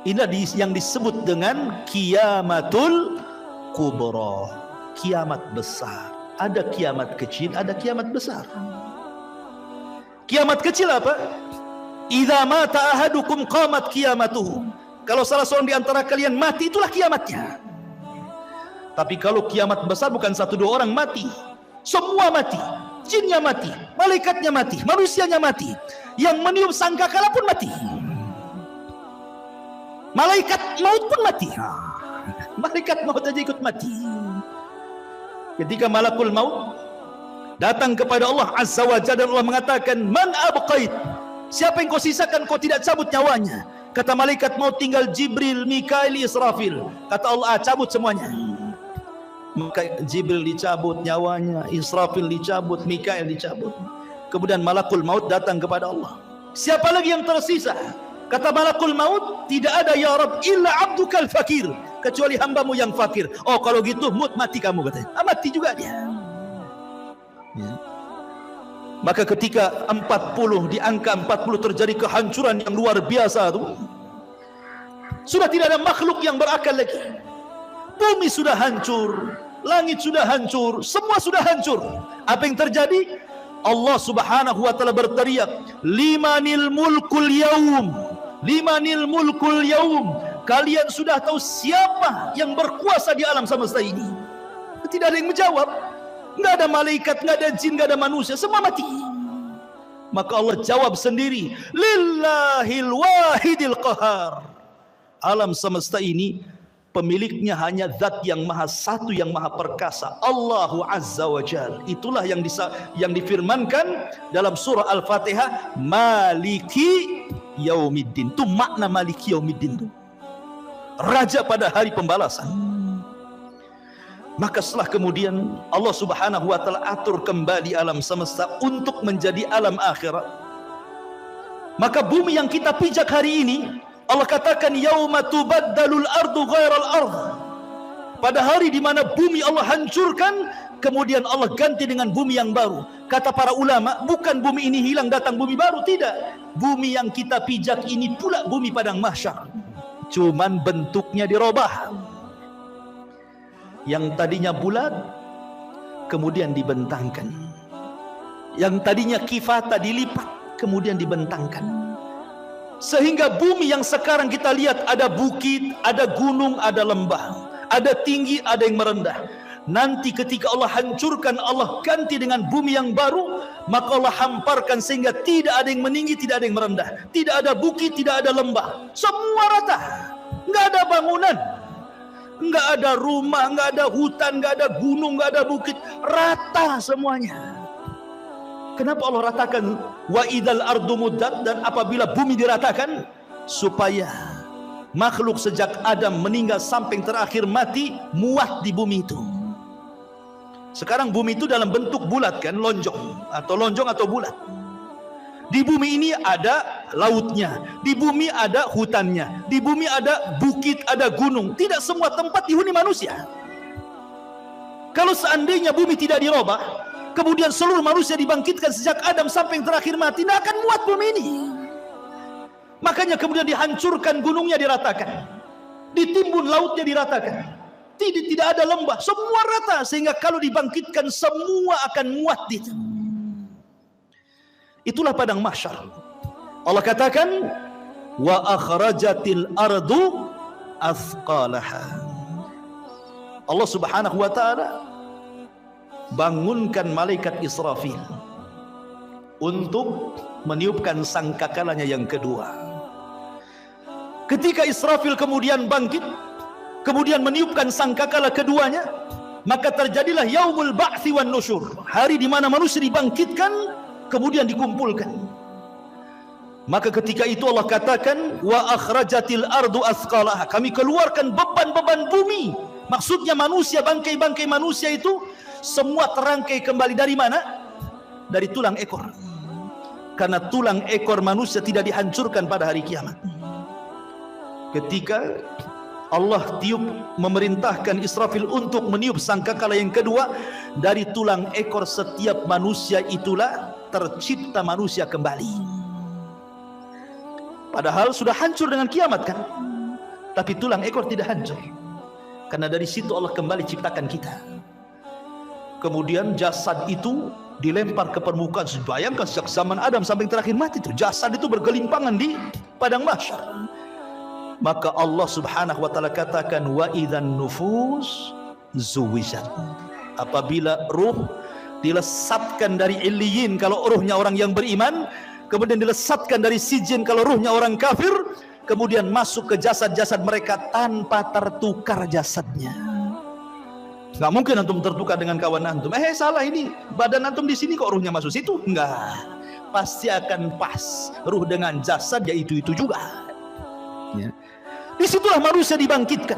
[SPEAKER 1] Inilah yang disebut dengan kiamatul kubra. Kiamat besar. Ada kiamat kecil, ada kiamat besar. Kiamat kecil apa? Idza mata ahadukum qamat qiyamatuhu. Kalau salah seorang di antara kalian mati, itulah kiamatnya. Tapi kalau kiamat besar bukan satu dua orang mati, semua mati. Jinnya mati, malaikatnya mati, manusianya mati. Yang meniup sangkakala pun mati. Malaikat maut pun mati. Malaikat maut aja ikut mati. Ketika malakul maut datang kepada Allah Azza wa Jalla, Allah mengatakan, man abqait, siapa yang kau sisakan, kau tidak cabut nyawanya. Kata malaikat maut, tinggal Jibril, Mikail, Israfil. Kata Allah, cabut semuanya. Maka Jibril dicabut nyawanya, Israfil dicabut, Mikail dicabut. Kemudian malakul maut datang kepada Allah, siapa lagi yang tersisa? Kata malakul maut, tidak ada ya Rabb illa abdukal fakir, kecuali hambamu yang fakir. Oh kalau gitu mati kamu katanya. Mati juga dia. Ya. Maka ketika 40, di angka 40 terjadi kehancuran yang luar biasa itu, sudah tidak ada makhluk yang berakal lagi. Bumi sudah hancur, langit sudah hancur, semua sudah hancur. Apa yang terjadi? Allah Subhanahu wa taala berteriak, limanil mulkul yaum, limanil mulkul yaum. Kalian sudah tahu siapa yang berkuasa di alam semesta ini? Tidak ada yang menjawab. Nggak ada malaikat, nggak ada jin, nggak ada manusia, semua mati. Maka Allah jawab sendiri, lillahil wahidil qahar. Alam semesta ini pemiliknya hanya zat yang maha satu, yang maha perkasa, Allahu Azza wa Jal. Itulah yang difirmankan dalam surah Al-Fatihah, Maliki Yaumiddin. Itu makna Maliki Yaumiddin itu, raja pada hari pembalasan. Maka setelah kemudian Allah Subhanahu wa taala atur kembali alam semesta untuk menjadi alam akhirat. Maka bumi yang kita pijak hari ini, Allah katakan yauma tubaddalul ardu ghairal ardh. Pada hari di mana bumi Allah hancurkan, kemudian Allah ganti dengan bumi yang baru. Kata para ulama, bukan bumi ini hilang datang bumi baru, tidak. Bumi yang kita pijak ini pula bumi padang mahsyar. Cuman bentuknya dirubah. Yang tadinya bulat kemudian dibentangkan. Yang tadinya kifata dilipat kemudian dibentangkan. Sehingga bumi yang sekarang kita lihat ada bukit, ada gunung, ada lembah, ada tinggi, ada yang merendah. Nanti ketika Allah hancurkan, Allah ganti dengan bumi yang baru, maka Allah hamparkan sehingga tidak ada yang meninggi, tidak ada yang merendah, tidak ada bukit, tidak ada lembah, semua rata. Nggak ada bangunan, nggak ada rumah, nggak ada hutan, nggak ada gunung, nggak ada bukit, rata semuanya. Kenapa Allah ratakan wa idzal ardu muddat, dan apabila bumi diratakan, supaya makhluk sejak Adam meninggal sampai yang terakhir mati muat di bumi itu. Sekarang bumi itu dalam bentuk bulat kan, lonjong atau bulat. Di bumi ini ada lautnya, di bumi ada hutannya, di bumi ada bukit, ada gunung. Tidak semua tempat dihuni manusia. Kalau seandainya bumi tidak dirubah, kemudian seluruh manusia dibangkitkan sejak Adam sampai yang terakhir mati, tidak akan muat bumi ini. Makanya kemudian dihancurkan gunungnya, diratakan, ditimbun lautnya, diratakan. Tidak ada lembah, semua rata, sehingga kalau dibangkitkan semua akan muat di situ. Itulah padang mahsyar. Allah katakan, wa akhrajatil ardu athqalaha. Allah Subhanahu wa taala bangunkan malaikat Israfil untuk meniupkan sangkakalanya yang kedua. Ketika Israfil kemudian bangkit, kemudian meniupkan sangkakala keduanya, maka terjadilah yaumul ba'tsi wan nusyur, hari di mana manusia dibangkitkan kemudian dikumpulkan. Maka ketika itu Allah katakan, wa akhrajatil ardu athqalaha, kami keluarkan beban-beban bumi. Maksudnya manusia, bangkai-bangkai manusia itu semua terangkai kembali dari mana? Dari tulang ekor. Karena tulang ekor manusia tidak dihancurkan pada hari kiamat. Ketika Allah tiup, memerintahkan Israfil untuk meniup sangkakala yang kedua, dari tulang ekor setiap manusia itulah tercipta manusia kembali. Padahal sudah hancur dengan kiamat kan, tapi tulang ekor tidak hancur, karena dari situ Allah kembali ciptakan kita. Kemudian jasad itu dilempar ke permukaan. Bayangkan sejak zaman Adam sampai yang terakhir mati itu jasad itu bergelimpangan di padang mahsyar. Maka Allah Subhanahu wa taala katakan, wa idzan nufus zuwijat. Apabila ruh dilesatkan dari illiyin kalau ruhnya orang yang beriman, kemudian dilesatkan dari sijin kalau ruhnya orang kafir, kemudian masuk ke jasad-jasad mereka tanpa tertukar jasadnya. Nggak mungkin antum tertukar dengan kawan antum. Salah, ini badan antum di sini kok ruhnya masuk situ? Enggak. Pasti akan pas ruh dengan jasad, ya itu juga. Ya. Disitulah manusia dibangkitkan.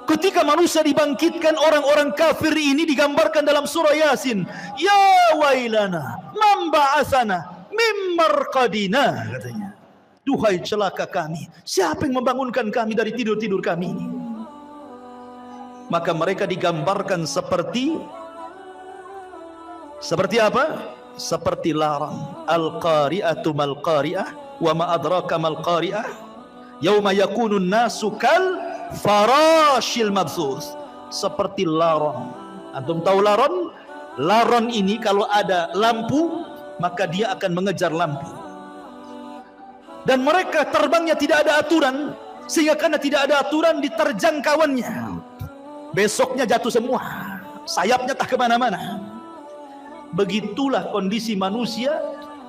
[SPEAKER 1] Ketika manusia dibangkitkan, orang-orang kafir ini digambarkan dalam surah Yasin. Ya wailana man ba'atsana mim marqadina, katanya. Duhai celaka kami, siapa yang membangunkan kami dari tidur-tidur kami ini? Maka mereka digambarkan seperti apa? Seperti larang. Al-qari'atu mal qari'ah wa ma adraka mal qari'ah. Yauma yakunun nasu kal farashil mabthus. Seperti laron. Antum tahu laron? Laron ini kalau ada lampu, maka dia akan mengejar lampu. Dan mereka terbangnya tidak ada aturan, sehingga karena tidak ada aturan diterjang kawannya. Besoknya jatuh semua, sayapnya tak kemana-mana. Begitulah kondisi manusia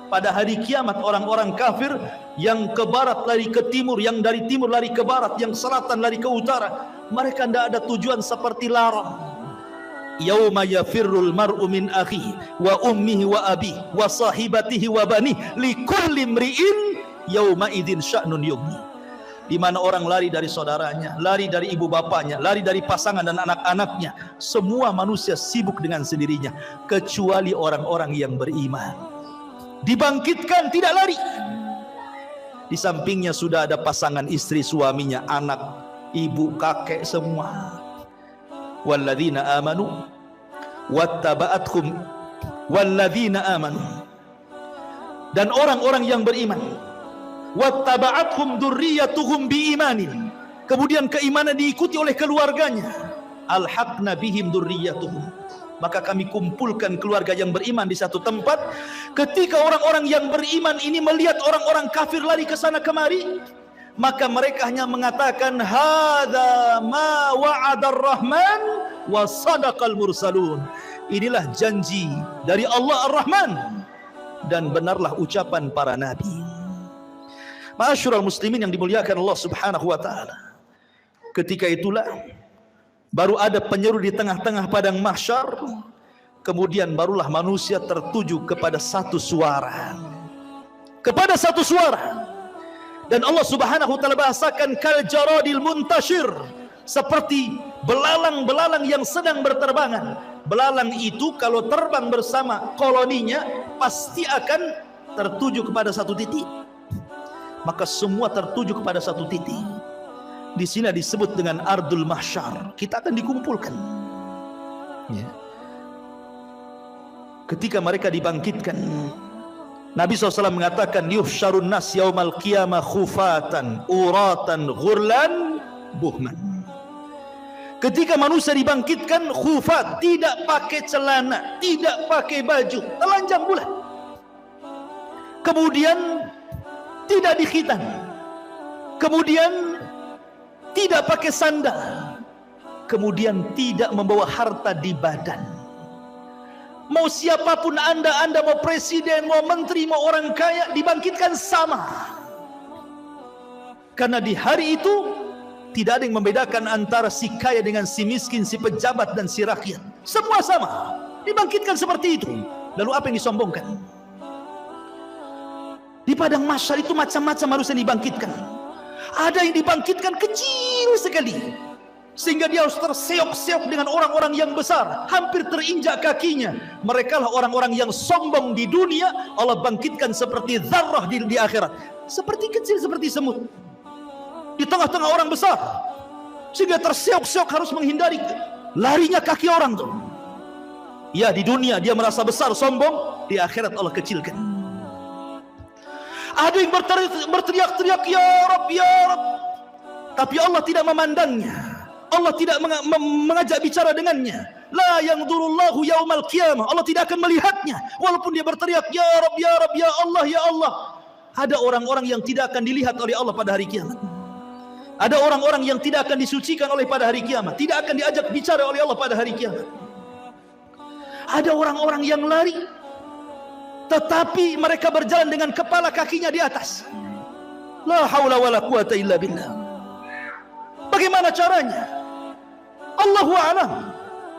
[SPEAKER 1] pada hari kiamat. Orang-orang kafir yang ke barat lari ke timur, yang dari timur lari ke barat, yang selatan lari ke utara. Mereka tidak ada tujuan seperti larang. Yauma yafirrul mar'u min akhihi wa ummihi wa abihi wa sahibatihi wa banihi likulli imri'in yauma idzin sya'nun yughni. Di mana orang lari dari saudaranya, lari dari ibu bapaknya, lari dari pasangan dan anak-anaknya. Semua manusia sibuk dengan sendirinya, kecuali orang-orang yang beriman. Dibangkitkan, tidak lari. Di sampingnya sudah ada pasangan istri, suaminya, anak, ibu, kakek, semua. Walladzina amanu wattaba'athum walladzina amanu. Dan orang-orang yang beriman, wattaba'athum dzurriyyatuhum biimanin, kemudian keimanan diikuti oleh keluarganya. Alhaqna bihim dzurriyyatuhum, maka kami kumpulkan keluarga yang beriman di satu tempat. Ketika orang-orang yang beriman ini melihat orang-orang kafir lari ke sana kemari, maka mereka hanya mengatakan, hadza ma wa'adar rahman wa sadaqal mursalun. Inilah janji dari Allah Ar-Rahman dan benarlah ucapan para nabi. Ma'asyiral muslimin yang dimuliakan Allah Subhanahu wa taala. Ketika itulah baru ada penyeru di tengah-tengah padang mahsyar. Kemudian barulah manusia tertuju kepada satu suara. Kepada satu suara. Dan Allah Subhanahu wa taala bahasakan kal jaradil muntashir, seperti belalang-belalang yang sedang berterbangan. Belalang itu kalau terbang bersama koloninya pasti akan tertuju kepada satu titik. Maka semua tertuju kepada satu titik. Di sini disebut dengan Ardul Mahsyar. Kita akan dikumpulkan. Ya. Ketika mereka dibangkitkan, Nabi SAW mengatakan, yuhsyarun nas yaumal qiyamah khufatan, uratan, ghurlan, buhman. Ketika manusia dibangkitkan khufat, tidak pakai celana, tidak pakai baju, telanjang bulat. Kemudian tidak dikhitan. Kemudian tidak pakai sandal. Kemudian tidak membawa harta di badan. Mau siapapun anda mau presiden, mau menteri, mau orang kaya, dibangkitkan sama. Karena di hari itu tidak ada yang membedakan antara si kaya dengan si miskin, si pejabat dan si rakyat. Semua sama, dibangkitkan seperti itu. Lalu apa yang disombongkan? Di padang mahsyar itu macam-macam harus yang dibangkitkan. Ada yang dibangkitkan kecil sekali, sehingga dia harus terseok-seok dengan orang-orang yang besar, hampir terinjak kakinya. Mereka lah orang-orang yang sombong di dunia. Allah bangkitkan seperti zarrah di akhirat, seperti kecil, seperti semut di tengah-tengah orang besar, sehingga terseok-seok harus menghindari larinya kaki orang tuh. Ya, di dunia dia merasa besar, sombong. Di akhirat Allah kecilkan. Ada yang berteriak-teriak, ya Rabb, ya Rabb, tapi Allah tidak memandangnya. Allah tidak mengajak bicara dengannya. La yanzurullahu yaumal qiyamah. Allah tidak akan melihatnya walaupun dia berteriak, ya Rabb, ya Rabb, ya Allah, ya Allah. Ada orang-orang yang tidak akan dilihat oleh Allah pada hari kiamat. Ada orang-orang yang tidak akan disucikan oleh pada hari kiamat, tidak akan diajak bicara oleh Allah pada hari kiamat. Ada orang-orang yang lari, tetapi mereka berjalan dengan kepala kakinya di atas. La haula wala quwata illa billah. Bagaimana caranya? Allahu a'lam.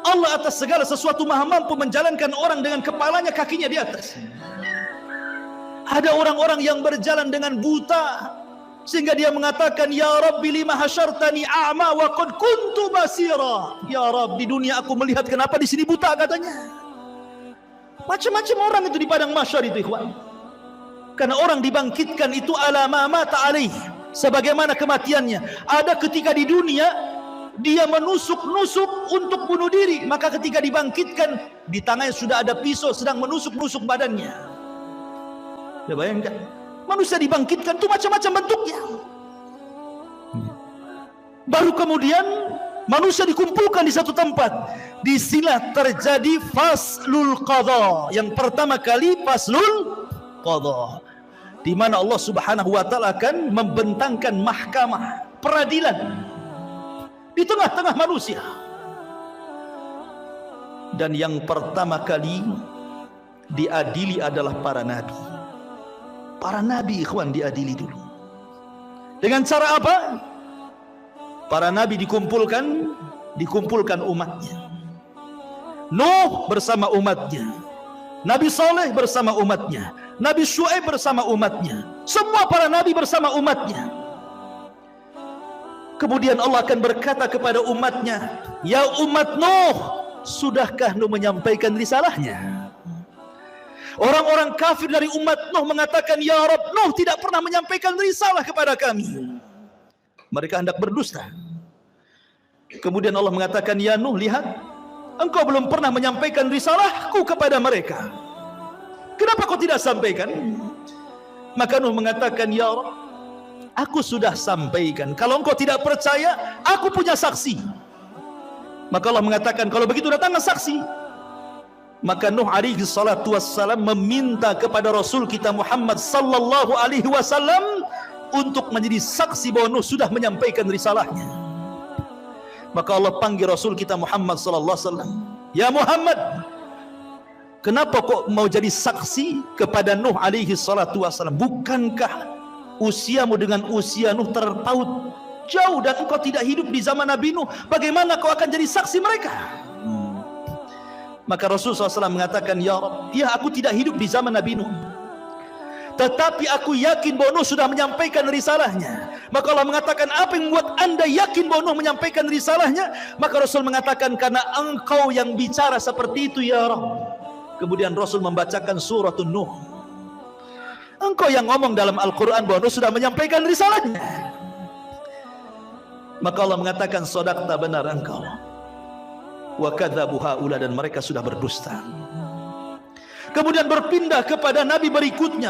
[SPEAKER 1] Allah atas segala sesuatu maha mampu menjalankan orang dengan kepalanya, kakinya di atas. Ada orang-orang yang berjalan dengan buta, sehingga dia mengatakan, ya Rabbi lima hasyartani a'ma wa qad kuntu basira. Ya Rabb, di dunia aku melihat, kenapa di sini buta, katanya. Macam-macam orang itu di padang mahsyar itu, ikhwan. Karena orang dibangkitkan itu ala ma mata alaih, sebagaimana kematiannya. Ada ketika di dunia dia menusuk-nusuk untuk bunuh diri, maka ketika dibangkitkan di tangannya sudah ada pisau sedang menusuk-nusuk badannya. Ya, bayangkan, manusia dibangkitkan itu macam-macam bentuknya. Baru kemudian manusia dikumpulkan di satu tempat. Di sinilah terjadi faslul qadha. Yang pertama kali faslul qadha, di mana Allah Subhanahu wa taala akan membentangkan mahkamah peradilan di tengah-tengah manusia. Dan yang pertama kali diadili adalah para nabi. Para nabi, ikhwan, diadili dulu. Dengan cara apa? Para nabi dikumpulkan umatnya. Nuh bersama umatnya, Nabi Saleh bersama umatnya, Nabi Syuaib bersama umatnya, semua para nabi bersama umatnya. Kemudian Allah akan berkata kepada umatnya, ya umat Nuh, sudahkah Nuh menyampaikan risalahnya? Orang-orang kafir dari umat Nuh mengatakan, ya Rabb, Nuh tidak pernah menyampaikan risalah kepada kami. Mereka hendak berdusta. Kemudian Allah mengatakan, ya Nuh, lihat, engkau belum pernah menyampaikan risalahku kepada mereka. Kenapa kau tidak sampaikan? Maka Nuh mengatakan, ya Rabb, aku sudah sampaikan. Kalau engkau tidak percaya, aku punya saksi. Maka Allah mengatakan, kalau begitu datanglah saksi. Maka Nuh alaihi salatu wassalam meminta kepada Rasul kita Muhammad sallallahu alaihi wasallam untuk menjadi saksi bahwa Nuh sudah menyampaikan risalahnya. Maka Allah panggil Rasul kita Muhammad sallallahu alaihi wasallam, ya Muhammad, kenapa kok mau jadi saksi kepada Nuh alaihi salatu wasallam? Bukankah usiamu dengan usia Nuh terpaut jauh dan engkau tidak hidup di zaman Nabi Nuh? Bagaimana kau akan jadi saksi mereka? Maka Rasul SAW mengatakan, ya Rabb, ya aku tidak hidup di zaman Nabi Nuh, tetapi aku yakin bahwa Nuh sudah menyampaikan risalahnya. Maka Allah mengatakan, apa yang membuat anda yakin bahwa Nuh menyampaikan risalahnya? Maka Rasul mengatakan, karena engkau yang bicara seperti itu ya Rabb. Kemudian Rasul membacakan surat Nuh. Engkau yang ngomong dalam Al-Quran bahwa Nuh sudah menyampaikan risalahnya. Maka Allah mengatakan, shadaqta, benar engkau. Wa kadzabu haula, dan mereka sudah berdusta. Kemudian berpindah kepada nabi berikutnya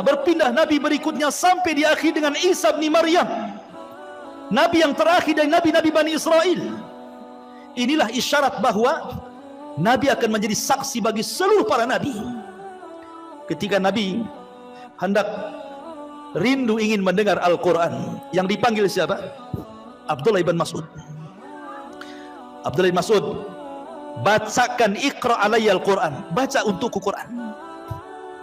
[SPEAKER 1] sampai di akhir dengan Isa bin Maryam, nabi yang terakhir dari nabi-nabi Bani Israel. Inilah isyarat bahwa nabi akan menjadi saksi bagi seluruh para nabi. Ketika nabi hendak rindu ingin mendengar Al-Quran, yang dipanggil siapa? Abdullah bin Mas'ud. Abdullah bin Mas'ud, bacakan, iqra alayya Al-Quran, baca untukku Quran.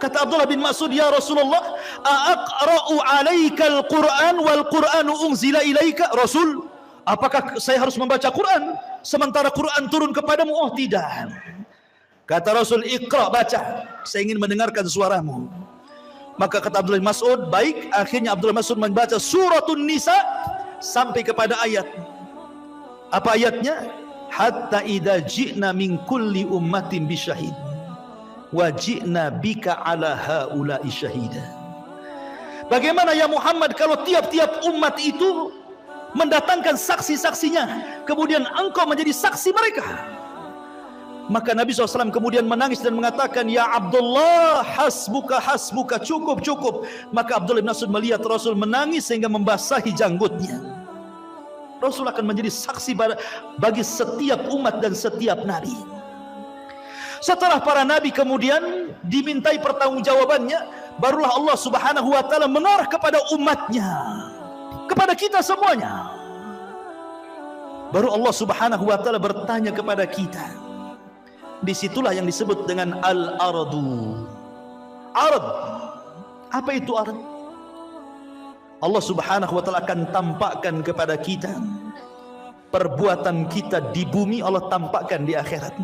[SPEAKER 1] Kata Abdullah bin Mas'ud, ya Rasulullah, aqra'u alaika al-Quran wal Qur'anu unzila ilaika? Rasul, apakah saya harus membaca Quran sementara Quran turun kepadamu? Oh tidak. Kata Rasul, iqra, baca, saya ingin mendengarkan suaramu. Maka kata Abdullah bin Mas'ud, baik. Akhirnya Abdullah bin Mas'ud membaca suratun Nisa sampai kepada ayat. Apa ayatnya? Hatta idza ji'na min kulli ummatin bisyahid wajibna bika ala haula'i syahida. Bagaimana ya Muhammad kalau tiap-tiap umat itu mendatangkan saksi-saksinya, kemudian engkau menjadi saksi mereka? Maka Nabi SAW kemudian menangis dan mengatakan, ya Abdullah, hasbuka, hasbuka, cukup, cukup. Maka Abdullah bin Mas'ud melihat Rasul menangis sehingga membasahi janggutnya. Rasul akan menjadi saksi bagi setiap umat dan setiap nabi. Setelah para nabi kemudian dimintai pertanggungjawabannya, barulah Allah Subhanahu wa taala mengarah kepada umatnya, kepada kita semuanya. Baru Allah Subhanahu wa taala bertanya kepada kita. Disitulah yang disebut dengan al-ardu. Ard. Apa itu ard? Allah Subhanahu wa taala akan tampakkan kepada kita perbuatan kita di bumi, Allah tampakkan di akhirat.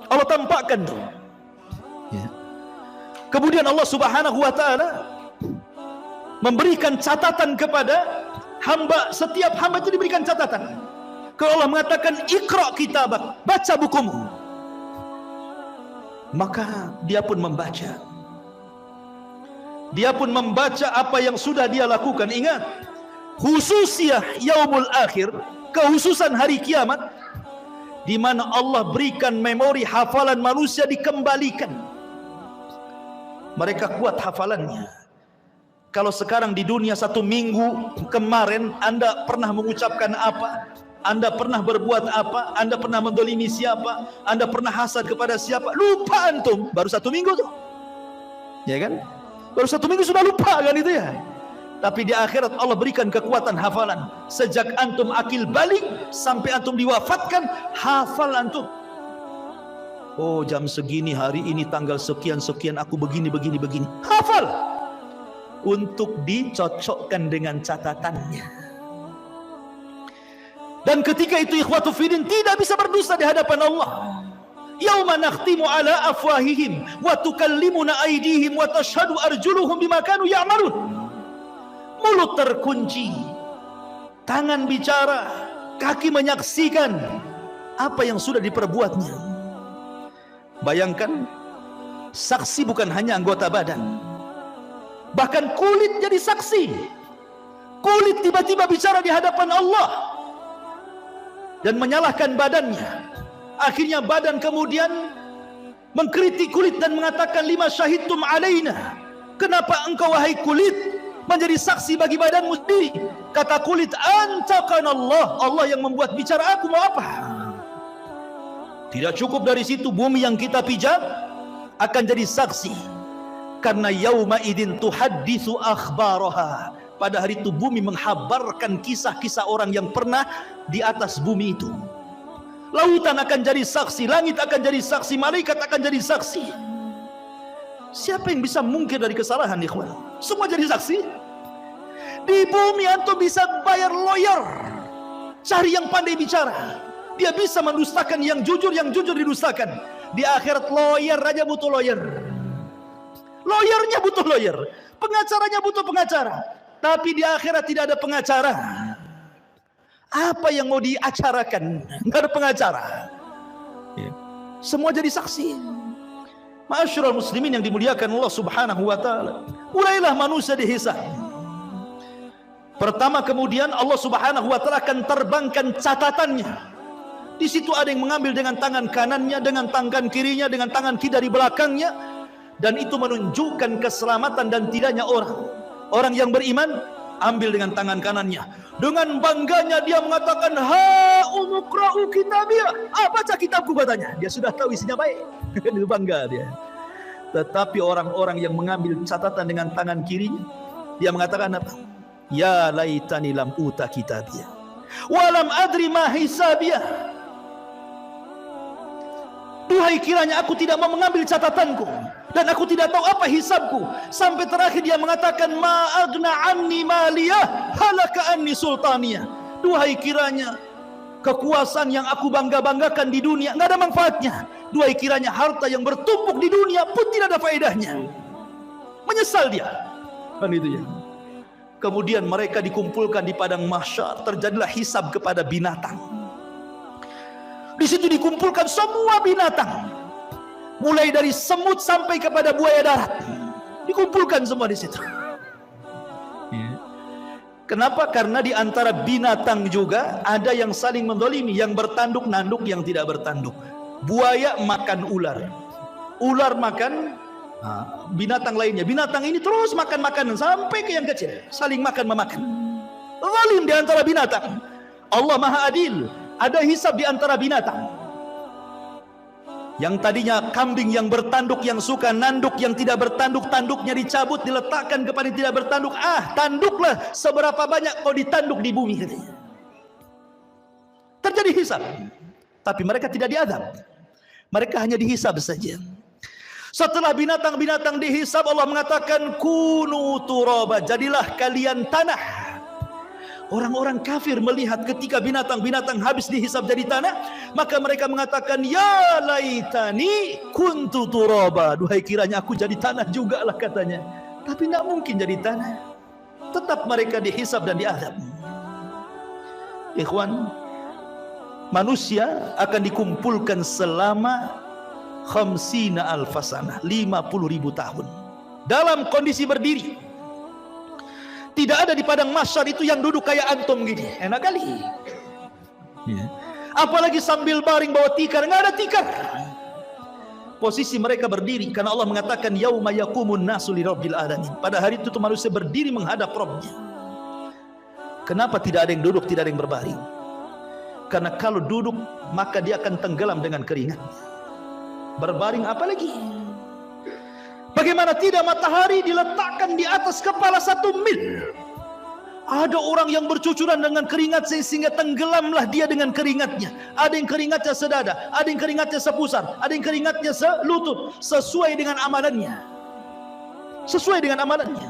[SPEAKER 1] Allah tampakkan tuh. Ya. Kemudian Allah Subhanahu wa taala memberikan catatan kepada hamba, setiap hamba itu diberikan catatan. Kalau Allah mengatakan iqra kitabak, baca bukumu, maka dia pun membaca. Dia pun membaca apa yang sudah dia lakukan. Ingat, khususnya yaumul akhir, kehususan hari kiamat, di mana Allah berikan memori hafalan manusia dikembalikan. Mereka kuat hafalannya. Kalau sekarang di dunia 1 minggu kemarin Anda pernah mengucapkan apa, Anda pernah berbuat apa, Anda pernah mendolimi siapa, Anda pernah hasad kepada siapa, lupa antum. Baru 1 minggu tuh, ya kan? Baru 1 minggu sudah lupa kan itu ya. Tapi di akhirat Allah berikan kekuatan hafalan. Sejak antum akil balik sampai antum diwafatkan, hafal antum. Oh, jam segini hari ini tanggal sekian-sekian aku begini. Hafal. Untuk dicocokkan dengan catatannya. Dan ketika itu ikhwatu fiddin tidak bisa berdusta di hadapan Allah. Yauma nakhtimu ala afwahihim wa tukallimuna aydihim wa tashhadu arjuluhum bima kanu ya'malun. Mulut terkunci, tangan bicara, kaki menyaksikan apa yang sudah diperbuatnya. Bayangkan, saksi bukan hanya anggota badan, bahkan kulit jadi saksi. Kulit tiba-tiba bicara di hadapan Allah dan menyalahkan badannya. Akhirnya badan kemudian mengkritik kulit dan mengatakan, lima syahidtum alaina, kenapa engkau wahai kulit menjadi saksi bagi badanmu sendiri? Kata kulit, antaqanallah, Allah yang membuat bicara, aku mau apa? Tidak cukup dari situ, bumi yang kita pijak akan jadi saksi. Karena yauma idin tuhadditsu akhbaraha, pada hari itu bumi menghabarkan kisah-kisah orang yang pernah di atas bumi itu. Lautan akan jadi saksi, langit akan jadi saksi, malaikat akan jadi saksi. Siapa yang bisa mungkir dari kesalahan, ikhwan? Semua jadi saksi. Di bumi antum bisa bayar lawyer, cari yang pandai bicara, dia bisa mendustakan yang jujur didustakan. Di akhirat lawyer aja butuh lawyer. Lawyernya butuh lawyer, pengacaranya butuh pengacara. Tapi di akhirat tidak ada pengacara. Apa yang mau diacarakan? Nggak ada pengacara. Semua jadi saksi. Ma'asyiral muslimin yang dimuliakan Allah Subhanahu wa taala. Mulailah manusia dihisab. Pertama kemudian Allah Subhanahu wa taala akan terbangkan catatannya. Di situ ada yang mengambil dengan tangan kanannya, dengan tangan kirinya, dengan tangan kiri dari belakangnya, dan itu menunjukkan keselamatan dan tidaknya orang. Orang yang beriman ambil dengan tangan kanannya. Dengan bangganya dia mengatakan, "Ha umuqra'u kitabiyah." Baca kitabku katanya. Dia sudah tahu isinya baik. Itu bangga dia. Tetapi orang-orang yang mengambil catatan dengan tangan kirinya, dia mengatakan apa? Ya laitani lam uta kitabiyah wa lam adri ma hisabiyah. Duhai kiranya aku tidak mau mengambil catatanku dan aku tidak tahu apa hisabku. Sampai terakhir dia mengatakan, ma agna anni maliyah halaka anni sultaniyah. Duhai kiranya kekuasaan yang aku bangga-banggakan di dunia nggak ada manfaatnya. Duhai kiranya harta yang bertumpuk di dunia pun tidak ada faedahnya. Menyesal dia. Kan itu ya. Kemudian mereka dikumpulkan di padang mahsyar, terjadilah hisab kepada binatang. Di situ dikumpulkan semua binatang, mulai dari semut sampai kepada buaya darat, dikumpulkan semua di situ. Kenapa? Karena di antara binatang juga ada yang saling mendolimi, yang bertanduk nanduk, yang tidak bertanduk. Buaya makan ular, ular makan binatang lainnya. Binatang ini terus makan makanan sampai ke yang kecil, saling makan memakan. Zalim di antara binatang. Allah Maha Adil. Ada hisab di antara binatang. Yang tadinya kambing yang bertanduk, yang suka nanduk, yang tidak bertanduk, tanduknya dicabut, diletakkan kepada yang tidak bertanduk. Tanduklah seberapa banyak kau ditanduk di bumi. Terjadi hisab. Tapi mereka tidak diadab. Mereka hanya dihisab saja. Setelah binatang-binatang dihisab, Allah mengatakan kunu turaba, jadilah kalian tanah. Orang-orang kafir melihat ketika binatang-binatang habis dihisab jadi tanah, maka mereka mengatakan, ya laitani kuntu turaba. Duhai kiranya aku jadi tanah juga lah katanya. Tapi tidak mungkin jadi tanah. Tetap mereka dihisab dan diadab. Ikhwan, manusia akan dikumpulkan selama 50 alfasanah, 50.000 tahun dalam kondisi berdiri. Tidak ada di padang mahsyar itu yang duduk kayak antum gini, enak kali. Apalagi sambil baring bawa tikar, nggak ada tikar. Posisi mereka berdiri karena Allah mengatakan yauma yaqumun nasu lirabbil alamin. Pada hari itu manusia berdiri menghadap Rabbnya. Kenapa tidak ada yang duduk, tidak ada yang berbaring? Karena kalau duduk maka dia akan tenggelam dengan keringat. Berbaring apalagi? Bagaimana tidak, matahari diletakkan di atas kepala 1 mil. Ada orang yang bercucuran dengan keringat sehingga tenggelamlah dia dengan keringatnya. Ada yang keringatnya sedada, ada yang keringatnya sepusar, ada yang keringatnya selutut, sesuai dengan amalannya. Sesuai dengan amalannya.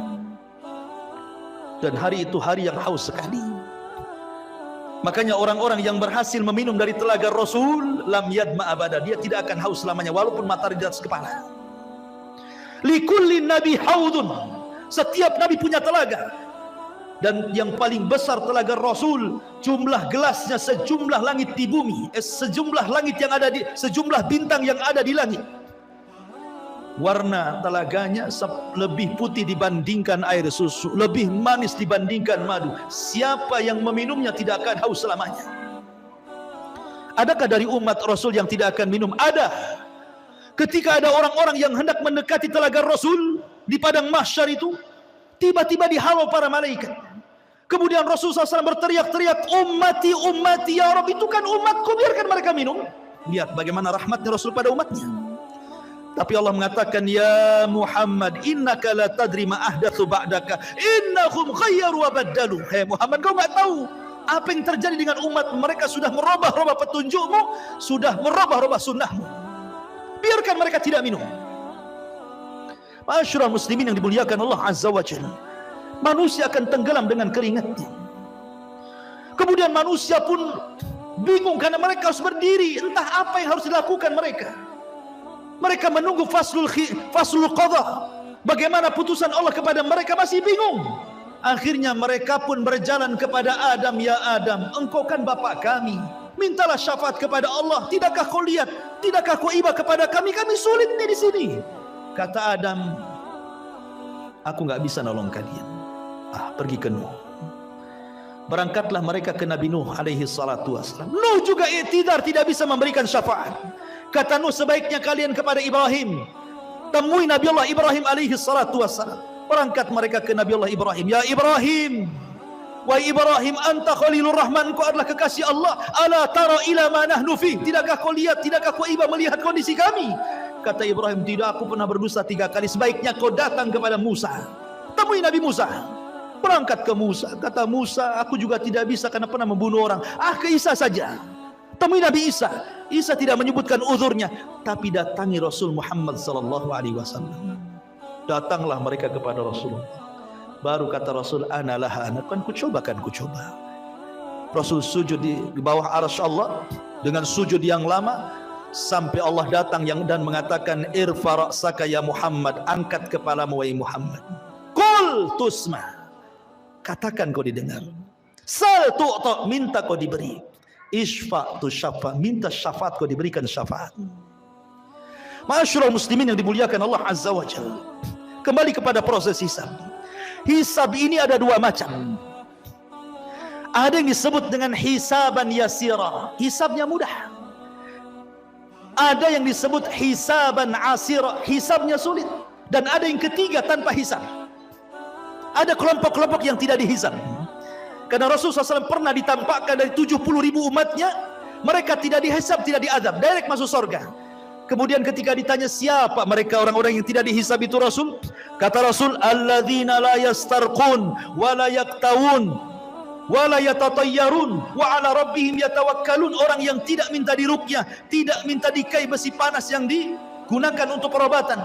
[SPEAKER 1] Dan hari itu hari yang haus sekali. Makanya orang-orang yang berhasil meminum dari telaga Rasul, lam yadma abada, dia tidak akan haus selamanya walaupun matahari di atas kepala. Likulli nabi haudun, setiap nabi punya telaga, dan yang paling besar telaga Rasul, jumlah gelasnya sejumlah langit di bumi, sejumlah langit yang ada di, sejumlah bintang yang ada di langit. Warna telaganya lebih putih dibandingkan air susu, lebih manis dibandingkan madu. Siapa yang meminumnya tidak akan haus selamanya. Adakah dari umat Rasul yang tidak akan minum? Ada. Ketika ada orang-orang yang hendak mendekati telaga Rasul di padang mahsyar itu, tiba-tiba dihalau para malaikat. Kemudian Rasulullah SAW berteriak-teriak, ummati, ummati ya Rabb, itu kan umatku, biarkan mereka minum. Lihat bagaimana rahmatnya Rasul pada umatnya. Tapi Allah mengatakan, ya Muhammad, innaka la tadri ma ahdatsu ba'daka, innahum khayyaru wa baddalu. Hei Muhammad, kau enggak tahu apa yang terjadi dengan umat mereka, sudah merubah-rubah petunjukmu, sudah merubah-rubah sunnahmu. Biarkan mereka tidak minum. Ma'asyiral muslimin yang dimuliakan Allah Azza wa Jalla, manusia akan tenggelam dengan keringatnya. Kemudian manusia pun bingung karena mereka harus berdiri, entah apa yang harus dilakukan mereka. Mereka menunggu faslul qadha. Bagaimana putusan Allah kepada mereka, masih bingung. Akhirnya mereka pun berjalan kepada Adam, ya Adam, engkau kan bapak kami, mintalah syafaat kepada Allah. Tidakkah kau lihat, tidakkah kau iba kepada kami sulit nih di sini. Kata Adam, aku nggak bisa nolong kalian. Pergi ke Nuh. Berangkatlah mereka ke Nabi Nuh alaihi salatu wassalam. Nuh juga i'tidar, tidak bisa memberikan syafaat. Kata Nuh, sebaiknya kalian kepada Ibrahim, temui Nabi Allah Ibrahim alaihi salatu wassalam. Berangkat mereka ke Nabi Allah Ibrahim. Ya Ibrahim, wahai Ibrahim, anta Khalilur Rahman, kau adalah kekasih Allah. Ala tara ila ma nahnu fi, tidakkah kau lihat, tidakkah kau iba melihat kondisi kami? Kata Ibrahim, tidak, aku pernah berdosa 3 kali. Sebaiknya kau datang kepada Musa, temui Nabi Musa. Berangkat ke Musa. Kata Musa, aku juga tidak bisa karena pernah membunuh orang. Ke Isa saja, temui Nabi Isa. Isa tidak menyebutkan uzurnya, tapi datangi Rasul Muhammad sallallahu alaihi wasallam. Datanglah mereka kepada Rasulullah. Baru kata Rasul, ana laha, kan ku coba. Rasul sujud di bawah arsy Allah dengan sujud yang lama, sampai Allah datang dan mengatakan, irfa ra'saka ya Muhammad, angkat kepalamu wahai Muhammad. Qul tusma, katakan kau didengar. Sal tu'ta, minta kau diberi. Isfa tu syafa, minta syafaat kau diberikan syafaat. Ma'asyiral muslimin yang dimuliakan Allah azza wa jalla. Kembali kepada proses hisab. Hisab ini ada 2 macam. Ada yang disebut dengan hisaban yasira, hisabnya mudah. Ada yang disebut hisaban asira, hisabnya sulit. Dan ada yang ketiga, tanpa hisab. Ada kelompok-kelompok yang tidak dihisab. Karena Rasulullah SAW pernah ditampakkan dari 70.000 umatnya, mereka tidak dihisab, tidak diazab, direct masuk surga. Kemudian ketika ditanya siapa mereka orang-orang yang tidak dihisab itu Rasul, kata Rasul, alladzina la yastarqun wa la yaktawun wa la yatatayyarun wa ala rabbihim yatawakkalun. Orang yang tidak minta diruqyah, tidak minta dikai besi panas yang digunakan untuk perobatan,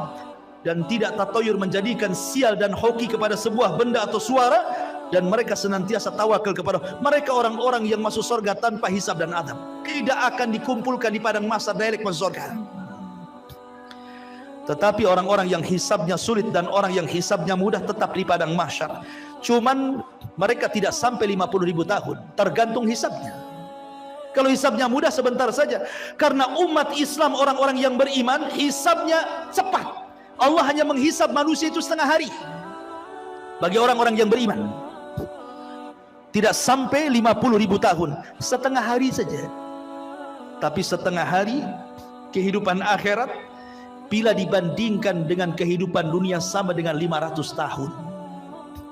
[SPEAKER 1] dan tidak tatayur, menjadikan sial dan hoki kepada sebuah benda atau suara, dan mereka senantiasa tawakal kepada mereka. Orang-orang yang masuk surga tanpa hisab dan adab, tidak akan dikumpulkan di padang mahsyar, direct masuk surga. Tetapi orang-orang yang hisabnya sulit dan orang yang hisabnya mudah tetap di padang mahsyar. Cuman mereka tidak sampai 50.000 tahun, tergantung hisabnya. Kalau hisabnya mudah sebentar saja. Karena umat Islam, orang-orang yang beriman, hisabnya cepat. Allah hanya menghisab manusia itu setengah hari. Bagi orang-orang yang beriman, tidak sampai 50.000 tahun, setengah hari saja. Tapi setengah hari kehidupan akhirat bila dibandingkan dengan kehidupan dunia sama dengan 500 tahun.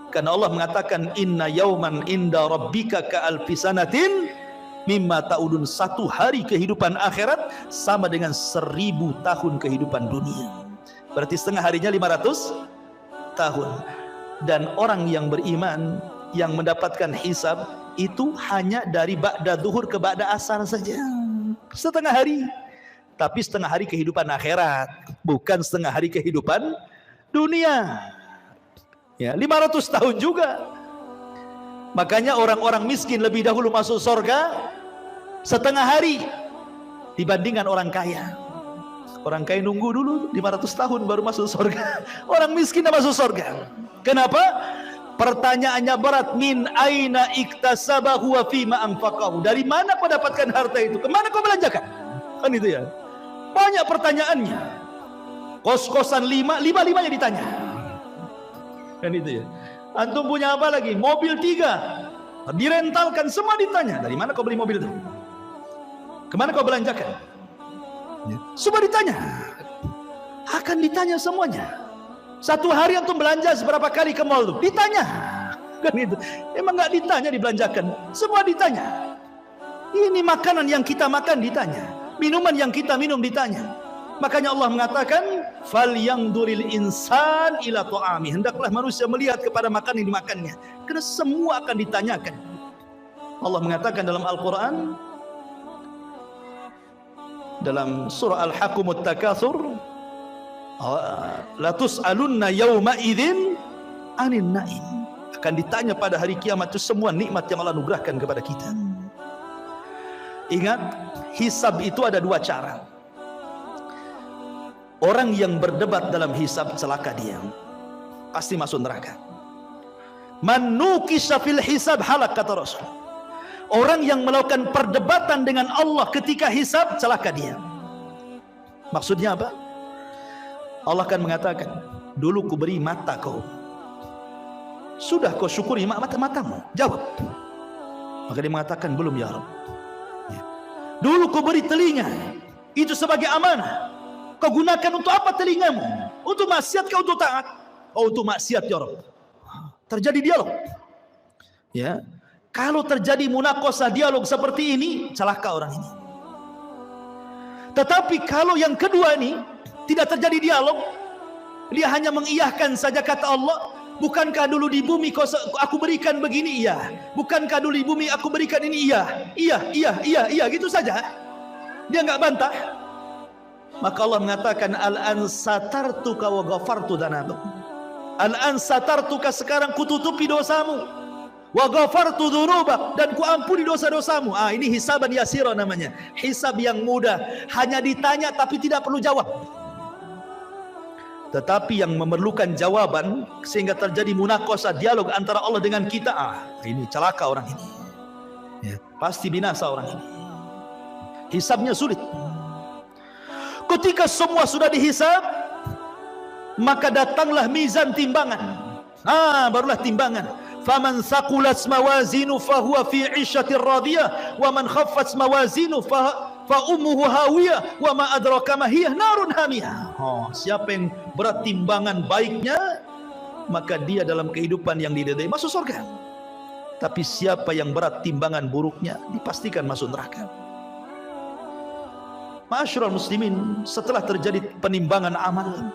[SPEAKER 1] Karena Allah mengatakan, inna yauman inda rabbika ka'alfi sanatin mimma ta'udun. 1 hari kehidupan akhirat sama dengan 1000 tahun kehidupan dunia. Berarti setengah harinya 500 tahun. Dan orang yang beriman yang mendapatkan hisab itu hanya dari ba'da zuhur ke ba'da asar saja, setengah hari. Tapi setengah hari kehidupan akhirat, bukan setengah hari kehidupan dunia. Ya, 500 tahun juga. Makanya orang-orang miskin lebih dahulu masuk surga setengah hari dibandingkan orang kaya. Orang kaya nunggu dulu 500 tahun baru masuk surga. Orang miskin masuk surga. Kenapa? Pertanyaannya berat. Min aina iktasabahu wa fima anfaqahu. Dari mana kau dapatkan harta itu? Kemana kau belanjakan? Kan itu ya. Banyak pertanyaannya. Kos-kosan 5-5-nya ditanya. Kan itu ya. Antum punya apa lagi? Mobil 3 direntalkan, semua ditanya. Dari mana kau beli mobil itu? Kemana kau belanjakan? Semua ditanya. Akan ditanya semuanya. 1 hari antum belanja seberapa kali ke mall itu? Ditanya. Kan itu. Emang nggak ditanya dibelanjakan? Semua ditanya. Ini makanan yang kita makan ditanya. Minuman yang kita minum ditanya. Makanya Allah mengatakan, falyangduril insan ila ta'ami. Hendaklah manusia melihat kepada makanan yang dimakannya. Karena semua akan ditanyakan. Allah mengatakan dalam Al-Quran, dalam surah Al-Hakumut Takatsur, la tus'alunna yawma idzin 'anil na'im. Akan ditanya pada hari kiamat itu semua nikmat yang Allah anugerahkan kepada kita. Ingat, hisab itu ada 2 cara. Orang yang berdebat dalam hisab celaka dia. pasti masuk neraka. Man nukisha fil hisab halak, kata Rasul. Orang yang melakukan perdebatan dengan Allah ketika hisab, celaka dia. Maksudnya apa? Allah akan mengatakan, dulu ku beri mata kau, sudah kau syukuri matamu? Jawab. Maka dia mengatakan, belum ya Rabb. Dulu kau beri telinga, itu sebagai amanah, kau gunakan untuk apa telingamu? Untuk maksiat kau, untuk taat? Oh, untuk maksiat ya Rabb. Terjadi dialog. Ya, kalau terjadi munakosah dialog seperti ini, celaka orang ini. Tetapi kalau yang kedua ini tidak terjadi dialog, dia hanya mengiyahkan saja kata Allah, bukankah dulu di bumi aku berikan begini? Iya. Bukankah dulu di bumi aku berikan ini? Iya. Iya, gitu saja. Dia enggak bantah. Maka Allah mengatakan, al-an satartuka wa ghafartu dzanabak. Al-an satartuka, sekarang kututupi dosamu. Wa ghafartu dzunubak, dan ku ampuni dosa-dosamu. Ini hisaban yasira namanya. Hisab yang mudah, hanya ditanya tapi tidak perlu jawab. Tetapi yang memerlukan jawaban sehingga terjadi munakosah dialog antara Allah dengan kita, ini celaka orang ini. Ya, pasti binasa orang ini. Hisabnya sulit. Ketika semua sudah dihisab, maka datanglah mizan, timbangan. Barulah timbangan. Faman thaqulat mawazinu fahuwa fi 'ishatir radiyah wa man khaffat mawazinu fa ummuhu hawiyah wa ma adraka ma hiya narun hamiyah. Siapa yang berat timbangan baiknya, maka dia dalam kehidupan yang diridai masuk surga. Tapi siapa yang berat timbangan buruknya, dipastikan masuk neraka. Ma'asyiral muslimin, setelah terjadi penimbangan amal,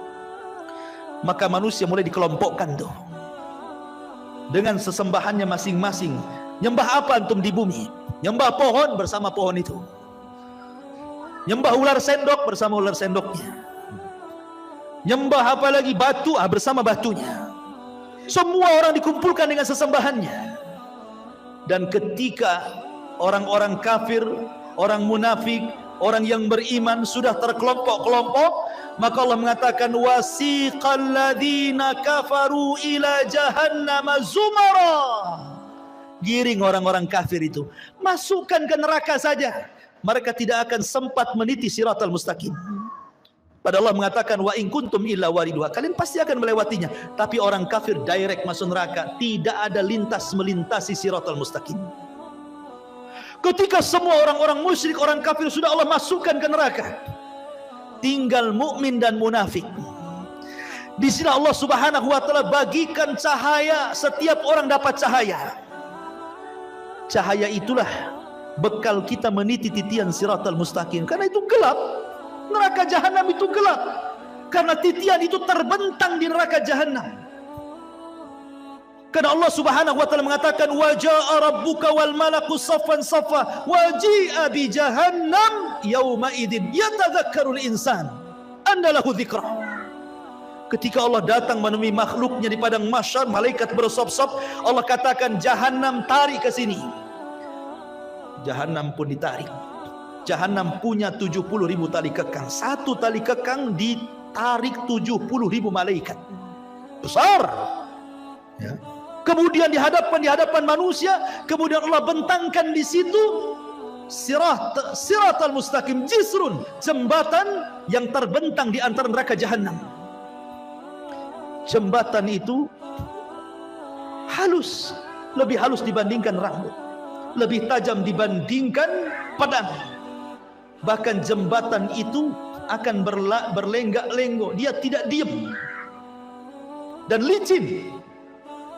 [SPEAKER 1] maka manusia mulai dikelompokkan tuh dengan sesembahannya masing-masing. Nyembah apa antum di bumi? Nyembah pohon, bersama pohon itu. Nyembah ular sendok, bersama ular sendoknya. Nyembah apa lagi? Batu, bersama batunya. Semua orang dikumpulkan dengan sesembahannya. Dan ketika orang-orang kafir, orang munafik, orang yang beriman sudah terkelompok-kelompok, maka Allah mengatakan, wasiqal ladzina kafaru ila jahannam zumara. Giring orang-orang kafir itu, masukkan ke neraka saja. Mereka tidak akan sempat meniti siratal mustaqim. Padahal Allah mengatakan, wa in kuntum illa wariduha, kalian pasti akan melewatinya. Tapi orang kafir direct masuk neraka, tidak ada lintas melintasi siratal mustaqim. Ketika semua orang-orang musyrik, orang kafir sudah Allah masukkan ke neraka, tinggal mukmin dan munafik. Di sini Allah Subhanahu wa taala bagikan cahaya, setiap orang dapat cahaya. Cahaya itulah bekal kita meniti titian siratal mustaqim. Karena itu gelap. Neraka jahanam itu gelap. Karena titian itu terbentang di neraka jahanam. Karena Allah Subhanahu wa taala mengatakan, wa jaa rabbuka wal malaku saffan saffa wa ji'a bi jahannam yauma idzin yatadzakkarul insan anna lahu dzikra. Ketika Allah datang menemui makhluknya di padang mahsyar, malaikat bersop-sop, Allah katakan, jahanam tarik ke sini. Jahanam pun ditarik. Jahanam punya 70.000 tali kekang. Satu tali kekang ditarik 70.000 malaikat. Besar. Ya. Kemudian di hadapan manusia, kemudian Allah bentangkan di situ siratal mustaqim, jisrun, jembatan yang terbentang di antara neraka jahanam. Jembatan itu halus, lebih halus dibandingkan rambut, lebih tajam dibandingkan pedang. Bahkan jembatan itu akan berlenggak-lenggok, dia tidak diam dan licin.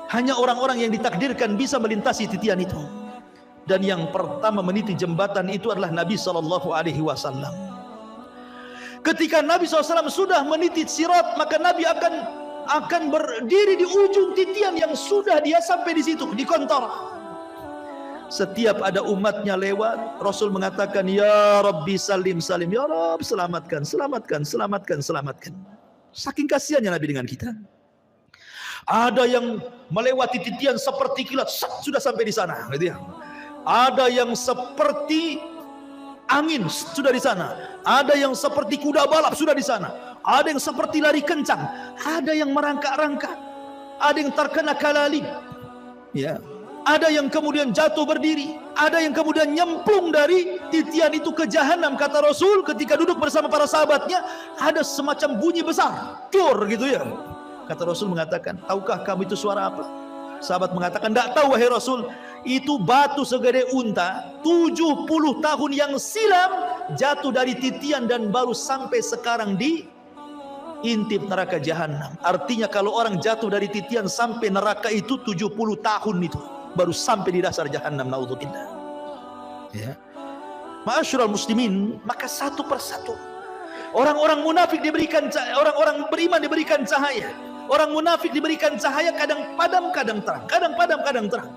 [SPEAKER 1] Hanya orang-orang yang ditakdirkan bisa melintasi titian itu. Dan yang pertama meniti jembatan itu adalah Nabi SAW. Ketika Nabi SAW sudah meniti sirat, maka Nabi akan berdiri di ujung titian yang sudah dia sampai di situ, di kontara. Setiap ada umatnya lewat, Rasul mengatakan, ya Rabbi salim salim, ya Rabb selamatkan, selamatkan, selamatkan, selamatkan. Saking kasihannya Nabi dengan kita. Ada yang melewati titian seperti kilat, sudah sampai di sana, gitu ya. Ada yang seperti angin, sudah di sana. Ada yang seperti kuda balap, sudah di sana. Ada yang seperti lari kencang. Ada yang merangkak-rangkak. ada yang terkena kalalib, ya, ada yang kemudian jatuh berdiri, ada yang kemudian nyemplung dari titian itu ke jahanam. Kata Rasul ketika duduk bersama para sahabatnya, ada semacam bunyi besar, cur gitu ya. Kata Rasul mengatakan, tahukah kamu itu suara apa? Sahabat mengatakan, tidak tahu wahai Rasul. Itu batu segede unta 70 tahun yang silam jatuh dari titian dan baru sampai sekarang di intip neraka jahanam. Artinya kalau orang jatuh dari titian sampai neraka itu 70 tahun itu baru sampai di dasar jahanam, naudzubillah. Ya. Ma'asyiral muslimin, maka satu persatu orang-orang munafik diberikan cahaya, orang-orang beriman diberikan cahaya. Orang munafik diberikan cahaya kadang padam kadang terang, kadang padam kadang terang.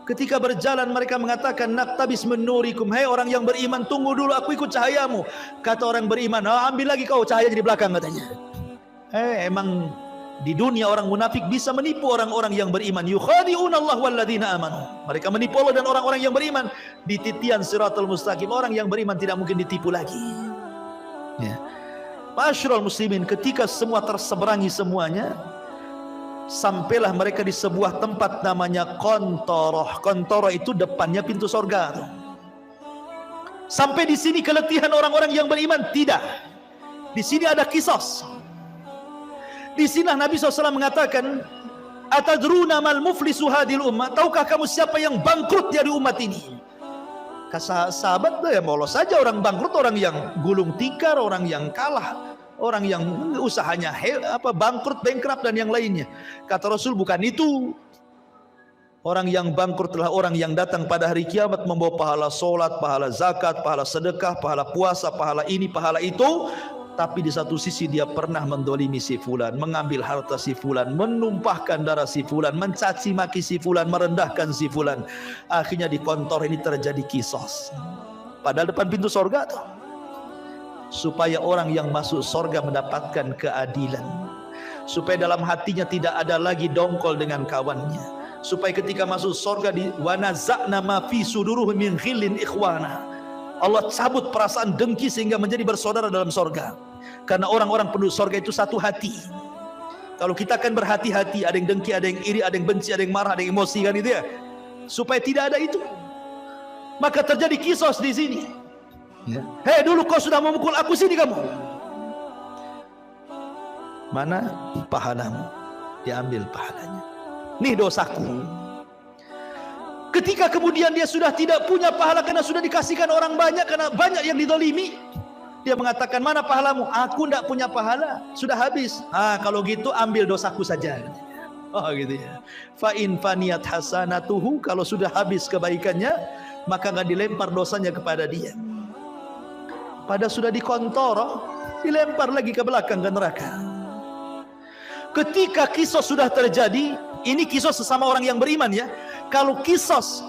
[SPEAKER 1] Ketika berjalan mereka mengatakan, naktabis min nurikum, hai orang yang beriman, tunggu dulu aku ikut cahayamu. Kata orang beriman, ambil lagi kau cahaya di belakang, katanya. Emang di dunia orang munafik bisa menipu orang-orang yang beriman. Yukhadi'una Allah walladzina amanu. Mereka menipu Allah dan orang-orang yang beriman. Di titian siratal mustaqim, orang yang beriman tidak mungkin ditipu lagi. Ya. Ma'asyiral muslimin, ketika semua terseberangi semuanya, sampailah mereka di sebuah tempat namanya Qantoroh. Qantoroh itu depannya pintu sorga. Sampai di sini keletihan orang-orang yang beriman? Tidak. Di sini ada kisos. Di sini Nabi SAW mengatakan, atadruna mal muflisu hadil ummah, tahukah kamu siapa yang bangkrut dari umat ini? Kata sahabat, ya molos saja orang bangkrut, orang yang gulung tikar, orang yang kalah, orang yang usahanya bangkrut, bankrupt dan yang lainnya. Kata Rasul, bukan itu. Orang yang bangkrut adalah orang yang datang pada hari kiamat membawa pahala solat, pahala zakat, pahala sedekah, pahala puasa, pahala ini, pahala itu. Tapi di satu sisi dia pernah mendolimi si fulan, mengambil harta si fulan, menumpahkan darah si fulan, mencaci maki si fulan, merendahkan si fulan. Akhirnya di kantor ini terjadi kisos. Padahal depan pintu sorga tuh. Supaya orang yang masuk sorga mendapatkan keadilan. Supaya dalam hatinya tidak ada lagi dongkol dengan kawannya. Supaya ketika masuk sorga di wanaza'na ma fi suduruhum min ghillin ikhwana. Allah cabut perasaan dengki sehingga menjadi bersaudara dalam sorga. Karena orang-orang penduduk sorga itu satu hati. Kalau kita akan berhati-hati, ada yang dengki, ada yang iri, ada yang benci, ada yang marah, ada yang emosi, kan itu ya. Supaya tidak ada itu, maka terjadi kisos di sini. Ya. Hei, dulu kau sudah memukul aku, sini kamu. Mana pahalamu? Diambil pahalanya. Nih dosaku. Ketika kemudian dia sudah tidak punya pahala karena sudah dikasihkan orang banyak, karena banyak yang didolimi, dia mengatakan, mana pahalamu? Aku tidak punya pahala, sudah habis. Kalau gitu ambil dosaku saja. Oh gitu ya. Fa in faniyat hasanatuhu, kalau sudah habis kebaikannya, maka nggak dilempar dosanya kepada dia. Pada sudah dikontoroh, dilempar lagi ke belakang ke neraka. Ketika kisos sudah terjadi, ini kisos sesama orang yang beriman ya. Kalau kisos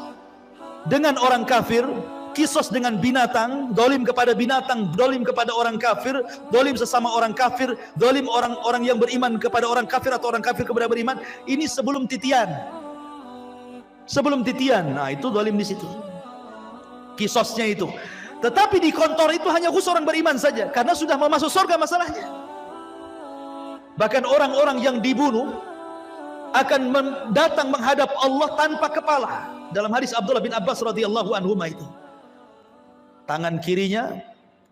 [SPEAKER 1] dengan orang kafir, kisos dengan binatang, dolim kepada binatang, dolim kepada orang kafir, dolim sesama orang kafir, dolim orang-orang yang beriman kepada orang kafir atau orang kafir kepada beriman, ini sebelum titian. Sebelum titian, nah itu dolim di situ. Kisosnya itu. Tetapi di kantor itu hanya khusus orang beriman saja, karena sudah mau masuk surga masalahnya. Bahkan orang-orang yang dibunuh akan datang menghadap Allah tanpa kepala. Dalam hadis Abdullah bin Abbas radhiyallahu anhu itu, tangan kirinya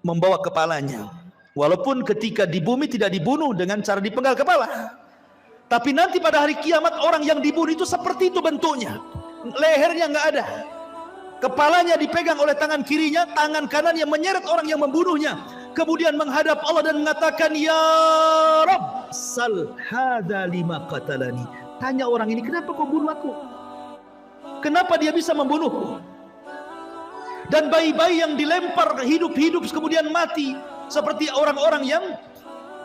[SPEAKER 1] membawa kepalanya. Walaupun ketika di bumi tidak dibunuh dengan cara dipenggal kepala, tapi nanti pada hari kiamat orang yang dibunuh itu seperti itu bentuknya. Lehernya nggak ada, kepalanya dipegang oleh tangan kirinya, tangan kanannya menyeret orang yang membunuhnya. Kemudian menghadap Allah dan mengatakan, ya Rabb, sal hadza lima qatalani. Tanya orang ini, kenapa kau bunuh aku? Kenapa dia bisa membunuhku? Dan bayi-bayi yang dilempar hidup-hidup kemudian mati, seperti orang-orang yang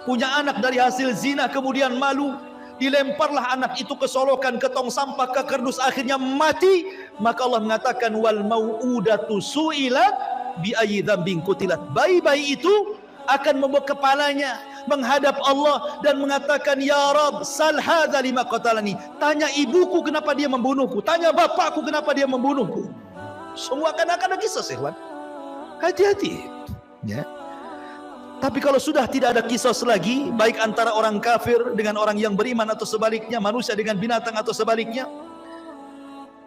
[SPEAKER 1] punya anak dari hasil zina kemudian malu, dilemparlah anak itu ke solokan, ke tong sampah, ke kardus, akhirnya mati. Maka Allah mengatakan, wal mau'udatu su'ilat bi ayyi dzambin qutilat. Bayi-bayi itu akan membawa kepalanya menghadap Allah dan mengatakan, ya Rabb, sal hadza lima qatalani. Tanya ibuku kenapa dia membunuhku, tanya bapakku kenapa dia membunuhku. Semua akan ada kisah, ikhwan. Hati-hati ya. Tapi kalau sudah tidak ada kisos lagi, baik antara orang kafir dengan orang yang beriman atau sebaliknya, manusia dengan binatang atau sebaliknya,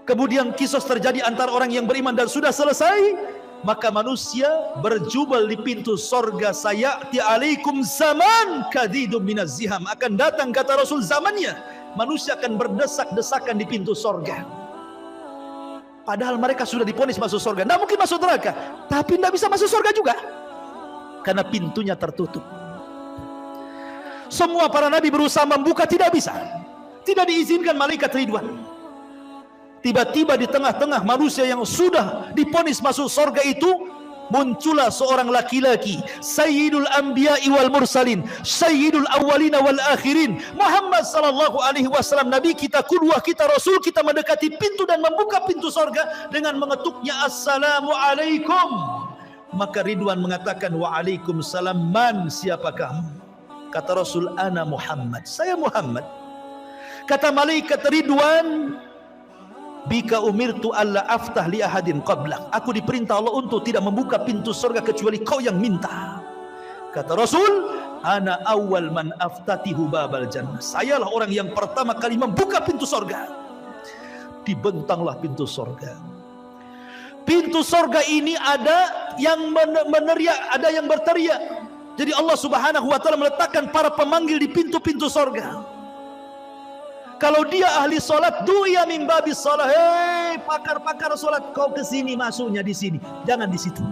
[SPEAKER 1] kemudian kisos terjadi antara orang yang beriman dan sudah selesai, maka manusia berjubel di pintu sorga. Sayati alaikum zaman kadidum minaz ziham. Akan datang, kata Rasul, zamannya manusia akan berdesak-desakan di pintu sorga. Padahal mereka sudah diponis masuk sorga, tidak mungkin masuk neraka, tapi tidak bisa masuk sorga juga karena pintunya tertutup. Semua para nabi berusaha membuka, tidak bisa, tidak diizinkan malaikat Ridwan. Tiba-tiba di tengah-tengah manusia yang sudah diponis masuk sorga itu, muncullah seorang laki-laki, Sayyidul Anbiya'i wal Mursalin, Sayyidul Awwalina wal Akhirin, Muhammad sallallahu alaihi wasallam, Nabi kita, qudwah kita, Rasul kita, mendekati pintu dan membuka pintu sorga dengan mengetuknya, Assalamualaikum. Maka Ridwan mengatakan, Waalaikumsalam. Man, siapa kamu? Kata Rasul, ana Muhammad, saya Muhammad. Kata malaikat Ridwan, bika umirtu alla aftah li ahadin qablak. Aku diperintah Allah untuk tidak membuka pintu surga kecuali kau yang minta. Kata Rasul, ana awal man aftatihu babal jannah. Sayalah orang yang pertama kali membuka pintu surga. Dibentanglah pintu surga. Pintu surga ini ada yang meneriak, ada yang berteriak. Jadi Allah Subhanahu wa taala meletakkan para pemanggil di pintu-pintu surga. Kalau dia ahli solat, duya min babis solat. Hei pakar-pakar solat, kau ke sini, masuknya di sini, jangan di situ.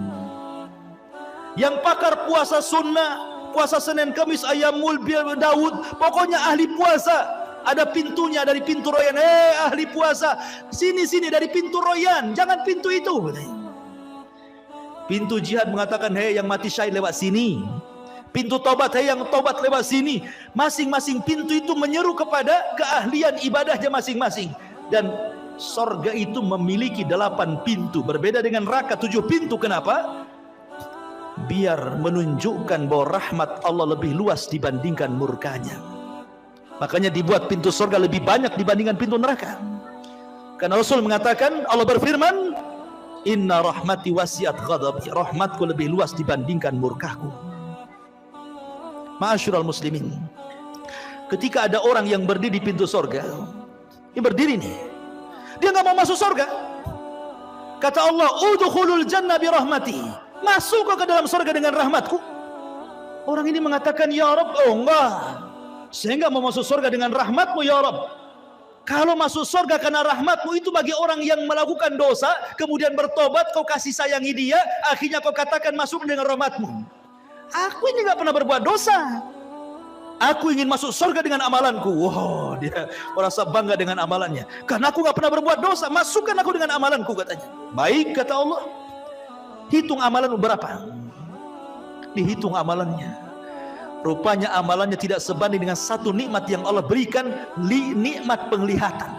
[SPEAKER 1] Yang pakar puasa sunnah, puasa Senin Kamis, Ayyamul Daud, pokoknya ahli puasa, ada pintunya dari pintu royan. Hei ahli puasa, sini dari pintu royan, jangan pintu itu. Pintu jihad mengatakan, hei yang mati syahid lewat sini. Pintu tobat, hei yang tobat lewat sini. Masing-masing pintu itu menyeru kepada keahlian ibadahnya masing-masing. Dan sorga itu memiliki 8 pintu, berbeda dengan neraka 7 pintu. Kenapa? Biar menunjukkan bahwa rahmat Allah lebih luas dibandingkan murkanya. Makanya dibuat pintu surga lebih banyak dibandingkan pintu neraka. Karena Rasul mengatakan, Allah berfirman, inna rahmati wasiat ghadabi. Rahmatku lebih luas dibandingkan murkahku. Ma'asyiral muslimin, ketika ada orang yang berdiri di pintu surga, ini berdiri nih, dia nggak mau masuk surga. Kata Allah, udkhulul jannah bi rahmati. Masuk ke dalam surga dengan rahmatku. Orang ini mengatakan, ya Rabb, oh enggak, saya enggak mau masuk surga dengan rahmatmu ya Rabb. Kalau masuk surga karena rahmatmu itu bagi orang yang melakukan dosa, kemudian bertobat, kau kasih sayangi dia, akhirnya kau katakan masuk dengan rahmatmu. Aku ini enggak pernah berbuat dosa, aku ingin masuk surga dengan amalanku. Wow, dia merasa bangga dengan amalannya. Karena aku enggak pernah berbuat dosa, masukkan aku dengan amalanku, katanya. Baik, kata Allah. Hitung amalanmu berapa? Dihitung amalannya. Rupanya amalannya tidak sebanding dengan satu nikmat yang Allah berikan, nikmat penglihatan.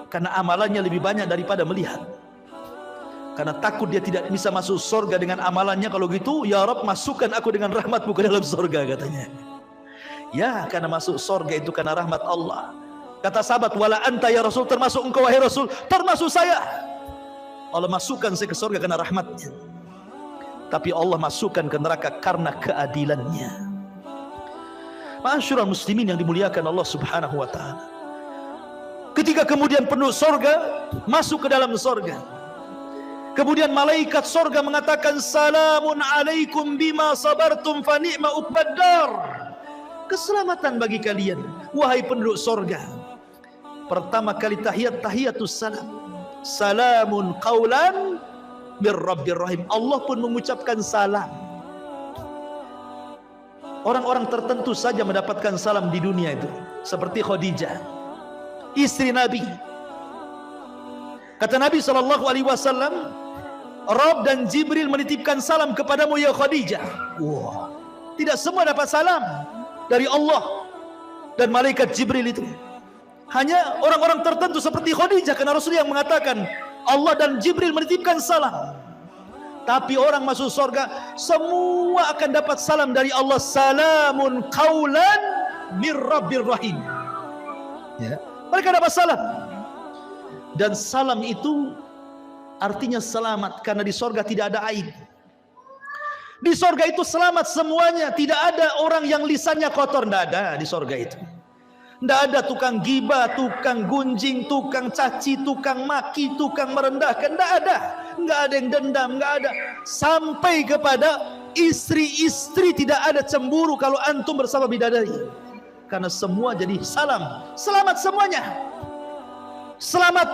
[SPEAKER 1] Karena amalannya lebih banyak daripada melihat. Karena takut dia tidak bisa masuk surga dengan amalannya. Kalau gitu, ya Rabb, masukkan aku dengan rahmatmu ke dalam surga, katanya. Ya, karena masuk surga itu karena rahmat Allah. Kata sahabat, wala anta ya Rasul, termasuk engkau wahai Rasul, termasuk saya. Allah masukkan saya ke surga karena rahmatnya. Tapi Allah masukkan ke neraka karena keadilannya. Ma'asyiral muslimin yang dimuliakan Allah Subhanahu wa taala. Ketika kemudian penduduk surga masuk ke dalam surga, kemudian malaikat surga mengatakan, salamun alaikum bima sabartum fa ni'ma uqbaddar. Keselamatan bagi kalian wahai penduduk surga. Pertama kali tahiyatus salam. Salamun qaulan mir rabbir rahim. Allah pun mengucapkan salam. Orang-orang tertentu saja mendapatkan salam di dunia itu, seperti Khadijah, istri Nabi. Kata Nabi SAW, Rabb dan Jibril menitipkan salam kepadamu ya Khadijah. Wah, tidak semua dapat salam dari Allah dan malaikat Jibril itu. Hanya orang-orang tertentu seperti Khadijah, karena Rasul yang mengatakan Allah dan Jibril menitipkan salam. Tapi orang masuk surga semua akan dapat salam dari Allah. Salamun qaulan mir rabbir rahim. Ya, mereka dapat salam. Dan salam itu artinya selamat, karena di surga tidak ada aib. Di sorga itu selamat semuanya. Tidak ada orang yang lisannya kotor. Tidak ada di sorga itu. Tidak ada tukang gibah, tukang gunjing, tukang caci, tukang maki, tukang merendahkan. Tidak ada. Tidak ada yang dendam. Tidak ada. Sampai kepada istri-istri tidak ada cemburu kalau antum bersama bidadari. Karena semua jadi salam. Selamat semuanya. Selamat.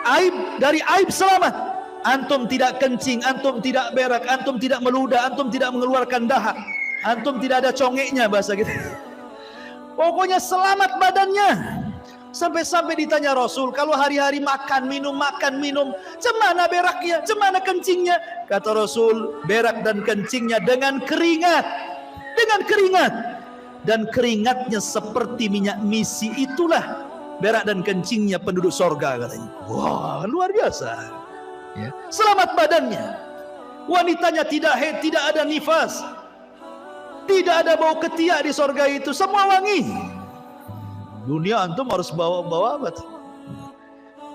[SPEAKER 1] Aib, dari aib selamat. Antum tidak kencing, antum tidak berak, antum tidak meludah, antum tidak mengeluarkan dahak, antum tidak ada congeknya bahasa gitu. Pokoknya selamat badannya. Sampai-sampai ditanya Rasul, kalau hari-hari makan minum, cemana beraknya, cemana kencingnya? Kata Rasul, berak dan kencingnya dengan keringat. Dengan keringat. Dan keringatnya seperti minyak misi, itulah berak dan kencingnya penduduk sorga katanya. Wah, luar biasa. Ya. Selamat badannya. Wanitanya tidak haid, tidak ada nifas, tidak ada bau ketiak di sorga itu, semua wangi. Dunia antum harus bawa apa?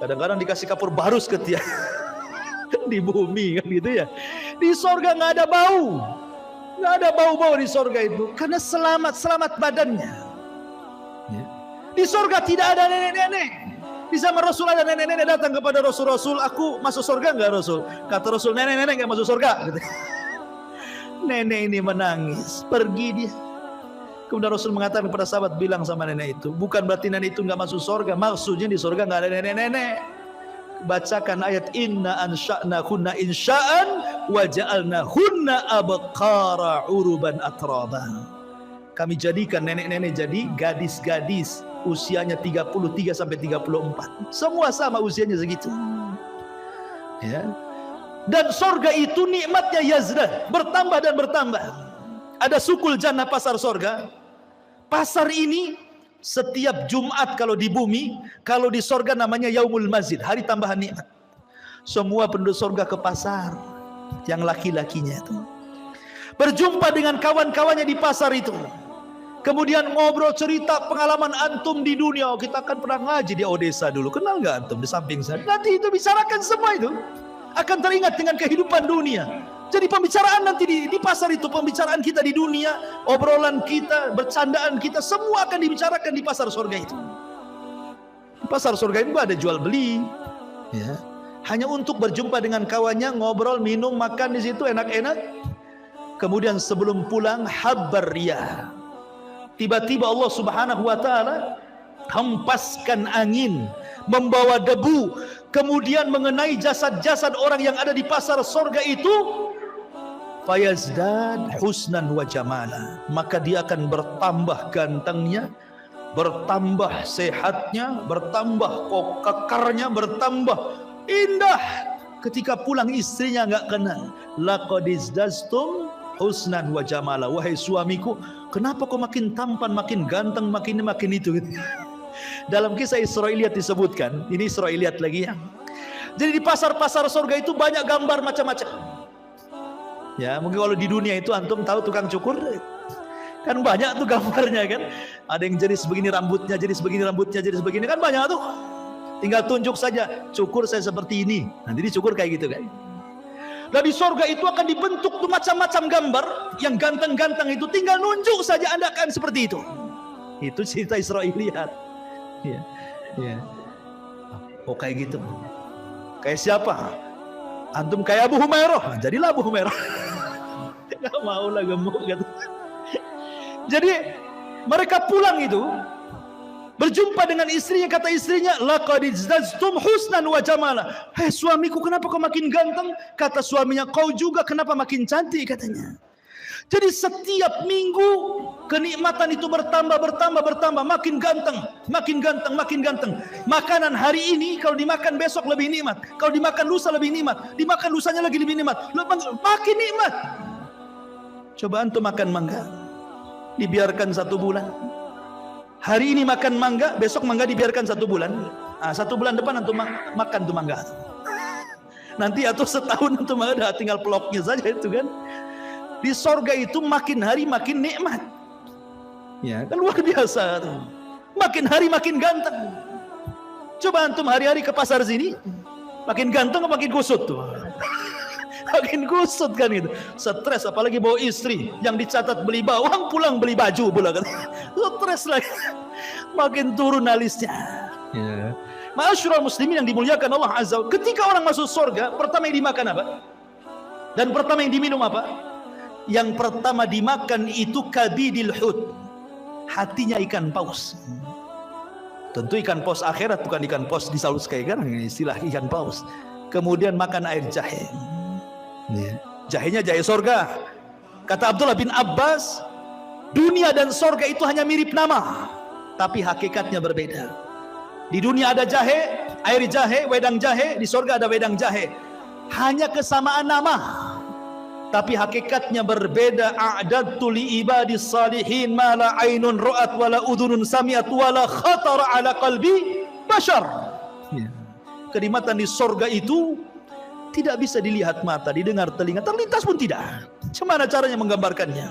[SPEAKER 1] Kadang-kadang dikasih kapur barus ketiak di bumi kan gitu ya. Di sorga nggak ada bau, nggak ada bau-bau di sorga itu, karena selamat badannya. Ya. Di sorga tidak ada nenek-nenek. Di zaman Rasul ada nenek-nenek datang kepada Rasul, aku masuk surga enggak Rasul? Kata Rasul, nenek-nenek enggak masuk surga. Nenek ini menangis, pergi dia. Kemudian Rasul mengatakan kepada sahabat, bilang sama nenek itu, bukan berarti nenek itu enggak masuk surga, maksudnya di surga enggak ada nenek-nenek. Bacakan ayat inna ansha'nahunna insha'an wa ja'alnahunna abqara uruban atraban. Kami jadikan nenek-nenek jadi gadis-gadis usianya 33 sampai 34. Semua sama usianya segitu. Ya. Dan sorga itu nikmatnya yazdah, bertambah dan bertambah. Ada sukul jannah, pasar sorga. Pasar ini setiap Jumat kalau di bumi, kalau di sorga namanya Yaumul Mazid, hari tambahan nikmat. Semua penduduk sorga ke pasar, yang laki-lakinya itu berjumpa dengan kawan-kawannya di pasar itu. Kemudian ngobrol cerita pengalaman antum di dunia. Oh, kita kan pernah ngaji di Odessa dulu. Kenal nggak antum di samping saya? Nanti itu bicarakan semua itu. Akan teringat dengan kehidupan dunia. Jadi pembicaraan nanti di pasar itu, pembicaraan kita di dunia, obrolan kita, bercandaan kita, semua akan dibicarakan di pasar surga itu. Di pasar surga itu ada jual beli. Ya. Hanya untuk berjumpa dengan kawannya, ngobrol, minum, makan di situ enak-enak. Kemudian sebelum pulang, habar riyah. Tiba-tiba Allah Subhanahu wa taala hempaskan angin, membawa debu, kemudian mengenai jasad-jasad orang yang ada di pasar sorga itu. Fayazdad husnan wa jamala, maka dia akan bertambah gantengnya, bertambah sehatnya, bertambah kekarnya, bertambah indah. Ketika pulang istrinya enggak kenal. Laqad izdastum husnan wa jamala, wahai suamiku, kenapa kau makin tampan, makin ganteng, makin itu gitu. Dalam kisah Israiliyat disebutkan, ini Israiliyat lagi ya. Jadi di pasar-pasar surga itu banyak gambar macam-macam. Ya, mungkin kalau di dunia itu antum tahu tukang cukur kan banyak tuh gambarnya kan. Ada yang jadi sebegini rambutnya, jadi sebegini rambutnya, jadi sebegini, kan banyak tuh. Tinggal tunjuk saja, cukur saya seperti ini. Nanti dicukur kayak gitu kan. Dan di surga itu akan dibentuk tuh macam-macam gambar yang ganteng-ganteng itu, tinggal nunjuk saja Anda akan seperti itu. Itu cerita Israiliyat. Ya. Ya. Oh kayak gitu. Kayak siapa? Antum kayak Abu Humairah, jadilah Abu Humairah. Gak mau lah, gemuk gitu. Jadi mereka pulang itu berjumpa dengan istrinya, kata istrinya, laqad izdaztum husnan wa jamala. Hei suamiku, kenapa kau makin ganteng? Kata suaminya, kau juga kenapa makin cantik, katanya. Jadi setiap minggu kenikmatan itu bertambah, makin ganteng, makin ganteng, makin ganteng. Makanan hari ini kalau dimakan besok lebih nikmat, kalau dimakan lusa lebih nikmat, dimakan lusanya lagi lebih nikmat, makin nikmat. Coba antum makan mangga, dibiarkan 1 bulan. Hari ini makan mangga, besok mangga dibiarkan 1 bulan. 1 bulan depan antum makan tuh mangga. Nanti atau setahun antum ada tinggal peloknya saja itu kan. Di sorga itu makin hari makin nikmat. Ya, kan luar biasa tuh. Makin hari makin ganteng. Coba antum hari-hari ke pasar sini, makin ganteng atau makin kusut tuh? Makin kusut kan itu. Stres apalagi bawa istri yang dicatat beli bawang, pulang beli baju pula kan. Stres lagi. Makin turun alisnya. Ya. Ma'asyiral muslimin yang dimuliakan Allah Azza wa Jalla. Ketika orang masuk surga, pertama yang dimakan apa? Dan pertama yang diminum apa? Yang pertama dimakan itu kabidil hut. Hatinya ikan paus. Tentu ikan paus akhirat, bukan ikan paus di Saus kayak kan, istilah ikan paus. Kemudian makan air jahe. Jahenya jahe surga. Kata Abdullah bin Abbas, dunia dan surga itu hanya mirip nama, tapi hakikatnya berbeda. Di dunia ada jahe, air jahe, wedang jahe. Di surga ada wedang jahe. Hanya kesamaan nama, tapi hakikatnya berbeda. A'dadtu li ibadis salihin ma la ainun ra'at wala udhunun sami'at wala khatara ala qalbi bashar. Kenikmatan di surga itu tidak bisa dilihat mata, didengar telinga, terlintas pun tidak. Bagaimana caranya menggambarkannya?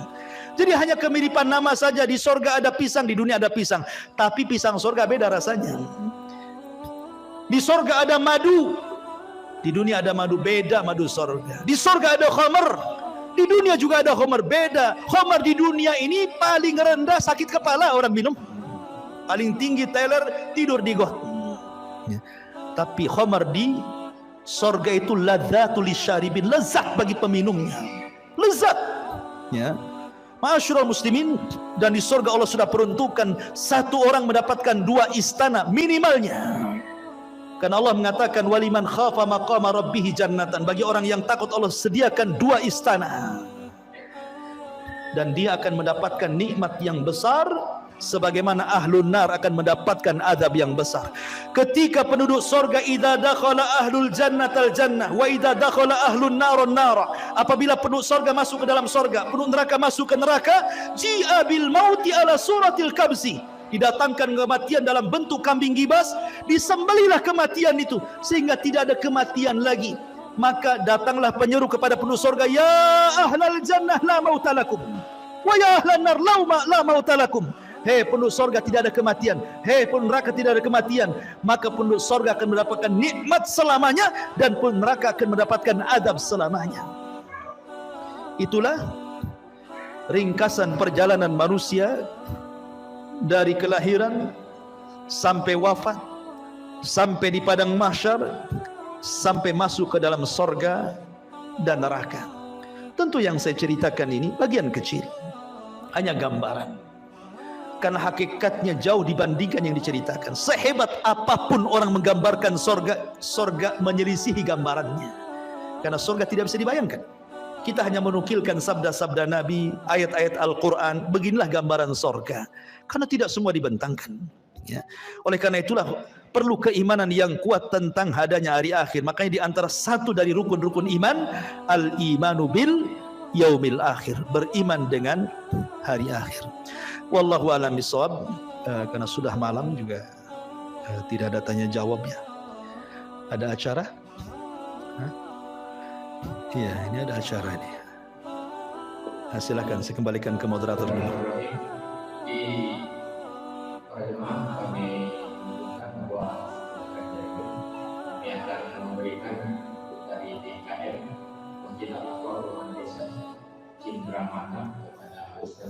[SPEAKER 1] Jadi hanya kemiripan nama saja. Di surga ada pisang, di dunia ada pisang, tapi pisang surga beda rasanya. Di surga ada madu, di dunia ada madu, beda madu surga. Di surga ada khamar, di dunia juga ada khamar, beda. Khamar di dunia ini paling rendah sakit kepala orang minum, paling tinggi teler tidur di got. Tapi khamar di surga itu ladzatul lisyaribin, lezat bagi peminumnya, lezat. Ya, ma'asyiral muslimin, dan di surga Allah sudah peruntukkan satu orang mendapatkan 2 istana minimalnya. Karena Allah mengatakan waliman khafa maqama rabbih jannatan, bagi orang yang takut Allah sediakan 2 istana. Dan dia akan mendapatkan nikmat yang besar sebagaimana ahlun nar akan mendapatkan azab yang besar. Ketika penduduk surga, idza dakhala ahlul jannatal jannah wa idza dakhala ahlun naron nara, apabila penduduk surga masuk ke dalam surga, penduduk neraka masuk ke neraka, ji'a bil mauti ala suratil kabsi, didatangkan kematian dalam bentuk kambing gibas, disembelihlah kematian itu sehingga tidak ada kematian lagi. Maka datanglah penyeru kepada penduduk surga, ya ahlal jannah la mautalakum wa ya ahlan nar la mautalakum. Hei penduduk surga, tidak ada kematian. Hei penduduk neraka, tidak ada kematian. Maka penduduk surga akan mendapatkan nikmat selamanya, dan penduduk neraka akan mendapatkan azab selamanya. Itulah ringkasan perjalanan manusia dari kelahiran sampai wafat, sampai di padang mahsyar, sampai masuk ke dalam surga dan neraka. Tentu yang saya ceritakan ini bagian kecil, hanya gambaran. Karena hakikatnya jauh dibandingkan yang diceritakan. Sehebat apapun orang menggambarkan surga, surga menyelisihi gambarannya. Karena surga tidak bisa dibayangkan. Kita hanya menukilkan sabda-sabda Nabi, ayat-ayat Al-Quran. Beginilah gambaran surga. Karena tidak semua dibentangkan. Ya. Oleh karena itulah perlu keimanan yang kuat tentang adanya hari akhir. Makanya di antara satu dari rukun-rukun iman, al-imanu bil yaumil akhir, beriman dengan hari akhir. Wallahu a'lam bishawab. Karena sudah malam juga, tidak ada tanya jawab ya. Ada acara? Iya, ini ada acara ini. Silakan saya kembalikan ke moderator dulu.
[SPEAKER 2] Di pertemuan kami menggunakan buah yang akan memberikan dari DKM Masjid Al-Aqsa Desa Cindramata kepada Ustaz